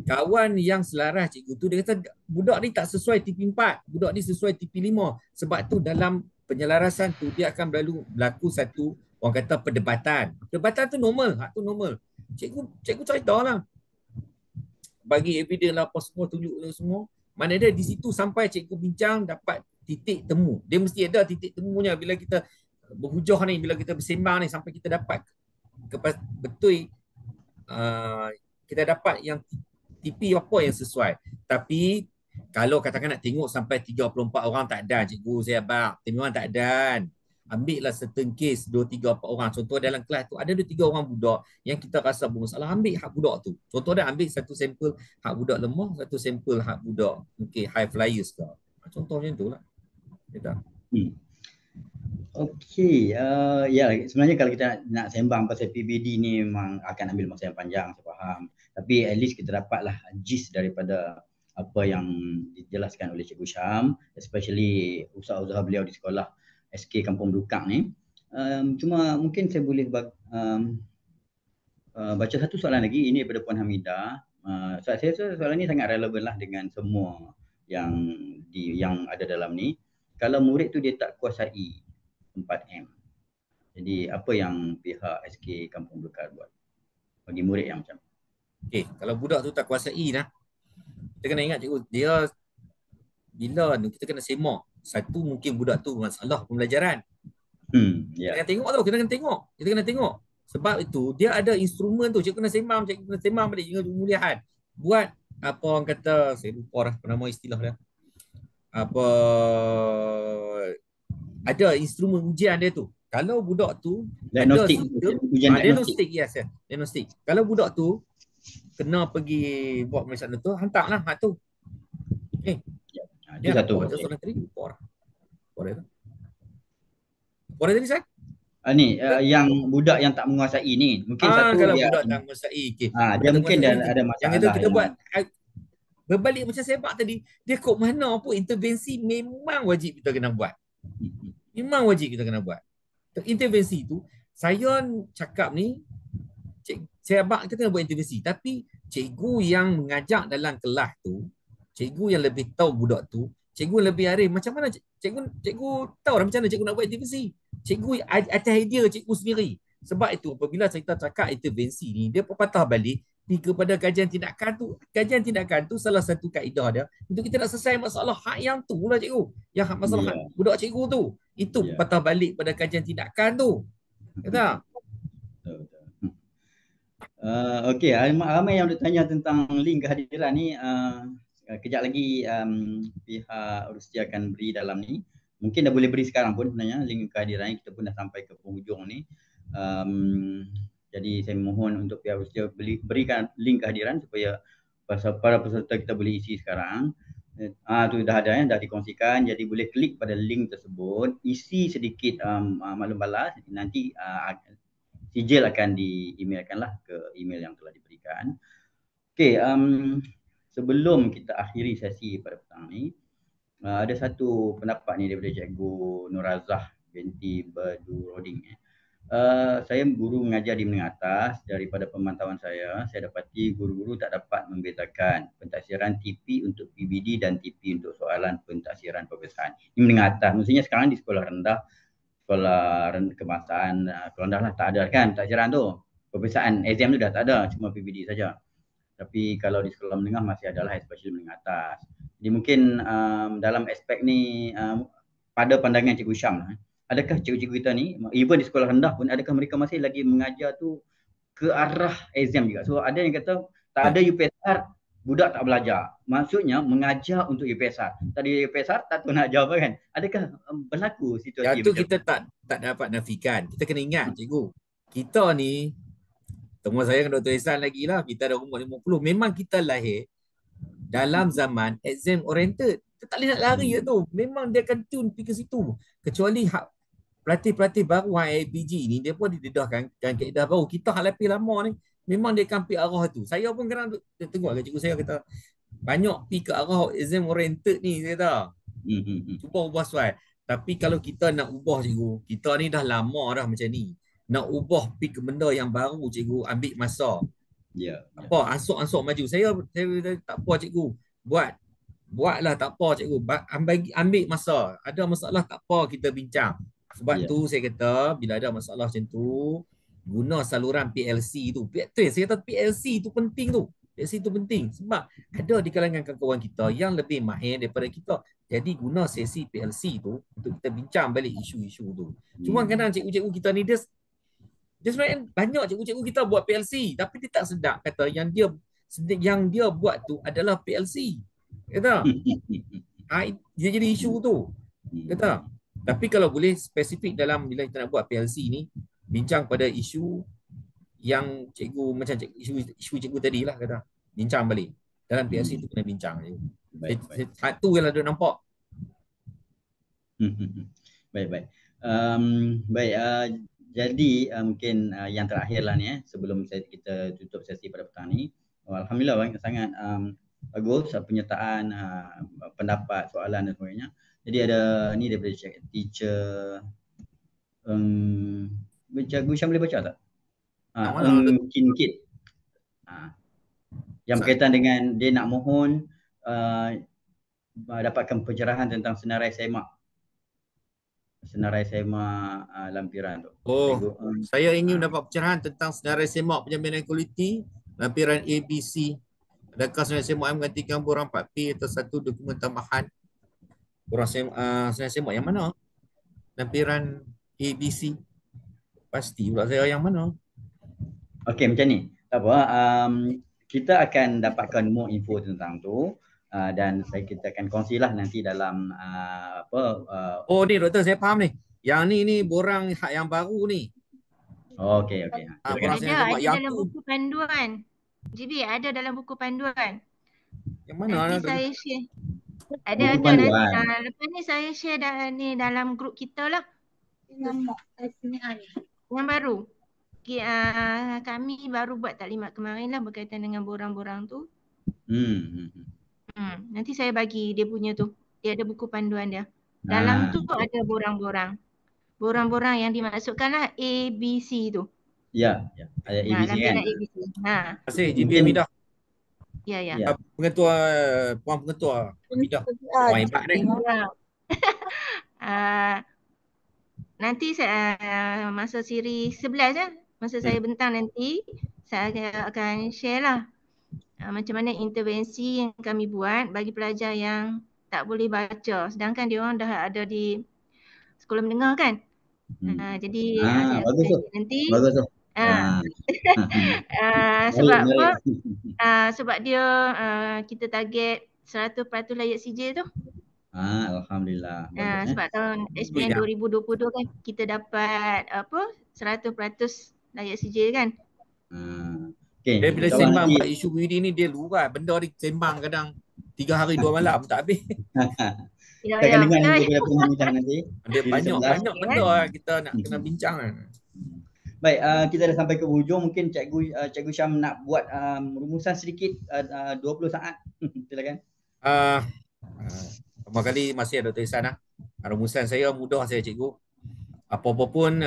Kawan yang selaras cikgu tu, dia kata budak ni tak sesuai TP4, budak ni sesuai TP5. Sebab tu dalam penyelarasan tu dia akan berlaku satu, orang kata, perdebatan. Perdebatan tu normal, hak tu normal. Cikgu ceritalah, bagi evidence lah apa semua, tunjuk semua. Mana ada di situ sampai cikgu bincang dapat titik temu. Dia mesti ada titik temunya bila kita berhujah ni, bila kita bersembang ni, sampai kita dapat betul kita dapat yang TP apa yang sesuai. Tapi kalau katakan nak tengok sampai 34 orang, tak ada cikgu, saya abang. Memang tak ada. Ambil lah certain case 2, 3, 4 orang. Contoh dalam kelas tu ada 2, 3 orang budak yang kita rasa bermasalah, ambil hak budak tu. Contoh dia ambil satu sampel hak budak lemah, satu sampel hak budak mungkin high flyers ke. Contoh macam tu lah. Okey, ya sebenarnya kalau kita nak sembang pasal PBD ni memang akan ambil masa yang panjang, saya faham. Tapi at least kita dapatlah gist daripada apa yang dijelaskan oleh Cikgu Syam, especially usaha-usaha beliau di sekolah SK Kampung Belukang ni. Cuma mungkin saya boleh baca satu soalan lagi, ini daripada Puan Hamidah. Saya rasa soalan ni sangat relevan lah dengan semua yang ada dalam ni. Kalau murid tu dia tak kuasai 4M, jadi apa yang pihak SK Kampung Belukar buat bagi murid yang macam? Okey, kalau budak tu tak kuasai lah, kita kena ingat cikgu, dia bila kita kena semak. Satu, mungkin budak tu masalah pembelajaran. Kita kena tengok tu, kita kena tengok. Sebab itu dia ada instrumen tu, cikgu kena sembang balik dengan pemulihan. Buat apa orang kata, saya lupa dah nama istilah dia. Ada instrumen ujian dia tu. Kalau budak tu diagnostik, diagnostik. Kalau budak tu kena pergi buat pemeriksaan tu, hantarlah hak tu. Dia satu. Ada soalan tadi, lupa tadi saya. Yang budak yang tak menguasai ni, mungkin satu kalau dia budak tak menguasai, dia mungkin ada masalah. Yang itu kita buat berbalik macam saya buat tadi, dia kok mana pun intervensi memang wajib kita kena buat. Memang wajib kita kena buat. Intervensi tu, saya cakap ni, saya abang kita kena buat intervensi. Tapi cikgu yang mengajar dalam kelas tu, cikgu yang lebih tahu budak tu, cikgu lebih arif. Macam mana cikgu tahu dah macam mana cikgu nak buat intervensi. Cikgu atas idea cikgu sendiri. Sebab itu apabila kita cakap intervensi ni, dia patah balik kepada kajian tindakan tu. Kajian tindakan tu salah satu kaedah dia untuk kita nak selesai masalah hak yang tu lah cikgu. Yang hak masalah hak budak cikgu tu. Itu patah balik pada kajian tindakan tu. Kata? Okey, ramai yang bertanya tentang link kehadiran ni. Kejap lagi pihak Rustia akan beri dalam ni. Mungkin dah boleh beri sekarang pun sebenarnya link kehadiran ni. Kita pun dah sampai ke penghujung ni. Jadi saya mohon untuk pihak Rustia berikan link kehadiran supaya para peserta kita boleh isi sekarang. Tu dah ada dah dikongsikan. Jadi boleh klik pada link tersebut, isi sedikit maklum balas, nanti sijil akan di-emailkanlah ke email yang telah diberikan. Okey, sebelum kita akhiri sesi pada petang ni, ada satu pendapat ni daripada Cikgu Nurazah binti Baduroding. Saya guru mengajar di menengah atas. Daripada pemantauan saya dapati guru-guru tak dapat membezakan pentaksiran TP untuk PBD dan TP untuk soalan pentaksiran peperiksaan. Ini menengah atas. Maksudnya sekarang di sekolah rendah, sekolah kebangsaan, sekolah rendah lah tak ada kan pentaksiran tu. Peperiksaan exam tu dah tak ada, cuma PBD saja. Tapi kalau di sekolah menengah masih adalah, especially menengah atas. Jadi mungkin dalam aspek ni pada pandangan Cikgu Syam, adakah cikgu-cikgu kita ni, even di sekolah rendah pun, adakah mereka masih lagi mengajar tu ke arah exam juga? So ada yang kata tak ada UPSR, budak tak belajar. Maksudnya mengajar untuk UPSR. Tadi UPSR tak tahu nak jawab kan? Adakah berlaku situasi itu kita tak dapat nafikan. Kita kena ingat cikgu, kita ni, temuan saya dengan Dr. Ihsan lagi lah, kita dah umur 50. Memang kita lahir dalam zaman exam oriented. Kita tak boleh nak lari tu. Memang dia akan tune pergi ke situ. Kecuali pelatih-pelatih baru IPG ni, dia pun didedahkan kaedah baru. Kita hak lapis lama ni, memang dia akan pergi arah tu. Saya pun kadang tengok ke cikgu saya kata, banyak pergi ke arah exam oriented ni, saya kata. Cuba ubah soal. Tapi kalau kita nak ubah cikgu, kita ni dah lama dah macam ni. Nak ubah pergi ke benda yang baru cikgu, ambil masa. Ya. Tak apa, ansur-ansur maju. Saya tak apa cikgu. Buatlah tak apa cikgu. Ambil masa. Ada masalah tak apa kita bincang. Sebab Ya. tu saya kata bila ada masalah macam tu, guna saluran PLC tu. Saya kata PLC tu penting tu. PLC tu penting sebab ada di kalangan kawan-kawan kita yang lebih mahir daripada kita. Jadi guna sesi PLC tu untuk kita bincang balik isu-isu tu. Cuma kadang cikgu-cikgu kita ni dia sebenarnya banyak cikgu-cikgu kita buat PLC tapi dia tak sedar kata yang dia buat tu adalah PLC. Kata dia jadi isu tu. Kata tapi kalau boleh spesifik dalam bila kita nak buat PLC ni, bincang pada isu yang cikgu macam isu cikgu tadi lah kata. Bincang balik. Dalam PLC tu kena bincang. Satu yang ada nampak. Baik. Baik. Jadi mungkin yang terakhir lah ni sebelum kita tutup sesi pada petang ni. Alhamdulillah sangat bagus penyertaan pendapat, soalan dan sebagainya. Jadi ada ni daripada teacher Cikgu Syam boleh baca tak? Kit. Yang berkaitan dengan dia nak mohon dapatkan pencerahan tentang senarai semak lampiran tu. Saya ingin dapat pencerahan tentang senarai semak penjaminan kualiti lampiran ABC. Adakah senarai semak yang menggantikan borang 4P atau satu dokumen tambahan? Senarai semak yang mana? Lampiran ABC. Pasti pula saya yang mana. Okey, macam ni. Tak apa. Kita akan dapatkan more info tentang tu. Dan kita akan kongsilah nanti dalam oh ni doktor saya faham ni. Yang ni borang yang baru ni. Okey. Ada dalam buku panduan. GB ada dalam buku panduan. Yang mana? Nanti saya share. Ada lepas ni saya share dalam grup kita lah. Yang baru. Kami baru buat taklimat kemarin lah berkaitan dengan borang-borang tu. Nanti saya bagi dia punya tu. Dia ada buku panduan dia. Dalam tu ada borang-borang. Borang-borang yang dimaksudkan lah ABC tu. Ya. Ada ABC kan. ABC. Terima kasih GB Hamidah. Ya. Puan Pengetua Hamidah. Puan hebat ni. Nanti masa siri 11 masa saya bentang nanti saya akan share lah macam mana intervensi yang kami buat bagi pelajar yang tak boleh baca sedangkan dia orang dah ada di sekolah menengah kan. Jadi bagus tu. Nanti bagus tu. sebab apa? Sebab dia kita target 100% layak CJ tu. Alhamdulillah. Sebab tahun SPM 2022 kan kita dapat 100% layak CJ kan. Dia bila sembang buat isu BUD ni dia luar benda dia sembang kadang 3 hari 2 malam tak habis. Kita akan dengar nanti bila bincang nanti. Dia banyak benda kita nak kena bincang. Baik, kita dah sampai ke hujung. Mungkin Cikgu Syam nak buat rumusan sedikit 20 saat. Silakan. Pertama kali masih ada Dr. Ihsan lah. Rumusan saya mudah saya cikgu. Apa-apa pun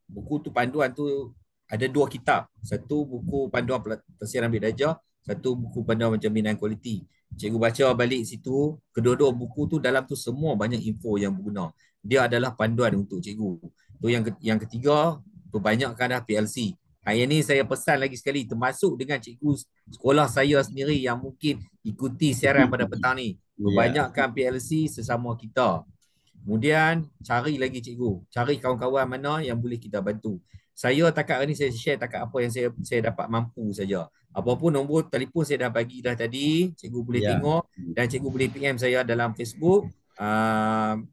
buku tu panduan tu ada 2 kitab. Satu buku panduan tafsiran ambil darjah, satu buku panduan penjaminan kualiti. Cikgu baca balik situ, kedua-dua buku tu dalam tu semua banyak info yang berguna. Dia adalah panduan untuk cikgu. Tu yang ketiga, perbanyakkanlah PLC. Hari ini saya pesan lagi sekali termasuk dengan cikgu sekolah saya sendiri yang mungkin ikuti siaran pada petang ni. Perbanyakkan PLC sesama kita. Kemudian cari lagi cikgu, cari kawan-kawan mana yang boleh kita bantu. Saya takat hari ni saya share takat apa yang saya dapat mampu saja. Apapun nombor telefon saya dah bagi dah tadi, cikgu boleh tengok dan cikgu boleh PM saya dalam Facebook.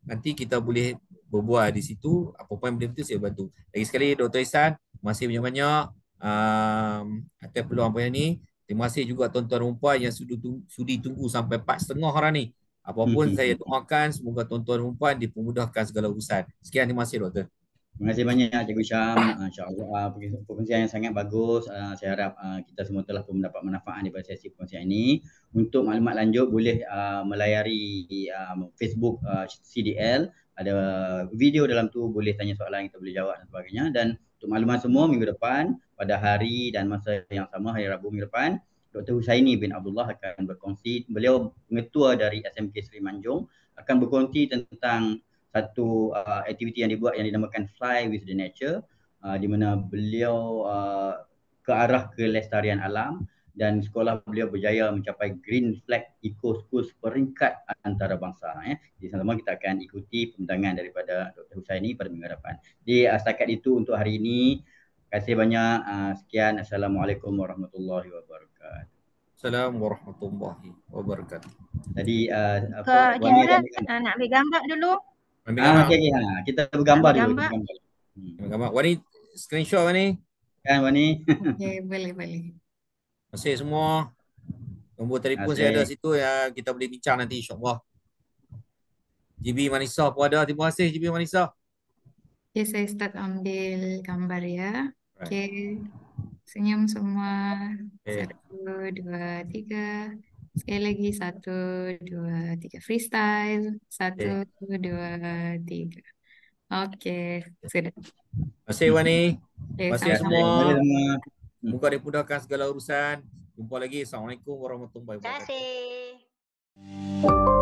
Nanti kita boleh berbual di situ. Apa-apa yang boleh bantu saya bantu. Lagi sekali Dr. Ihsan, masih banyak-banyak atas peluang apa yang ni. Terima kasih juga tuan-tuan dan puan yang sudi tunggu sampai 4.30 orang ni. Apapun saya doakan semoga tuan-tuan dan puan dipermudahkan segala urusan. Sekian, terima kasih doktor. Terima kasih banyak Cikgu Syam. InsyaAllah perkongsian yang sangat bagus. Saya harap kita semua telah pun mendapat manfaat daripada sesi perkongsian ini. Untuk maklumat lanjut boleh melayari Facebook CDL. Ada video dalam tu, boleh tanya soalan kita boleh jawab dan sebagainya. Dan Untuk makluman semua, minggu depan pada hari dan masa yang sama, hari Rabu minggu depan, Dr. Husaini bin Abdullah akan berkongsi. Beliau pengetua dari SMK Seri Manjung akan berkongsi tentang satu aktiviti yang dibuat yang dinamakan Fly with the Nature, di mana beliau ke arah kelestarian alam dan sekolah beliau berjaya mencapai Green Flag Eco Schools peringkat antarabangsa. Jadi sama-sama kita akan ikuti pembentangan daripada Dr. Husaini pada minggu depan. Jadi setakat itu untuk hari ini. Terima kasih banyak. Sekian. Assalamualaikum warahmatullahi wabarakatuh. Assalamualaikum warahmatullahi wabarakatuh. Jadi Kak Kimran nak ambil gambar dulu. Ambil gambar. Okay. Kita bergambar dulu. Ambil gambar. Wani screenshot Wani. Kan Wani? Okay, boleh. Terima kasih semua. Nombor telefon saya ada situ ya, kita boleh bincang nanti insya-Allah. GB Manisa pun ada. Terima kasih GB Manisa. Okay, saya start ambil gambar ya. Okay. Senyum semua. Okay. 1, 2, 3. Sekali lagi 1, 2, 3. Freestyle. 1, 2, 3. Okay, sudah. Terima kasih Wani. Terima kasih semua. Moga dimudahkan segala urusan. Jumpa lagi. Assalamualaikum warahmatullahi wabarakatuh. Terima kasih.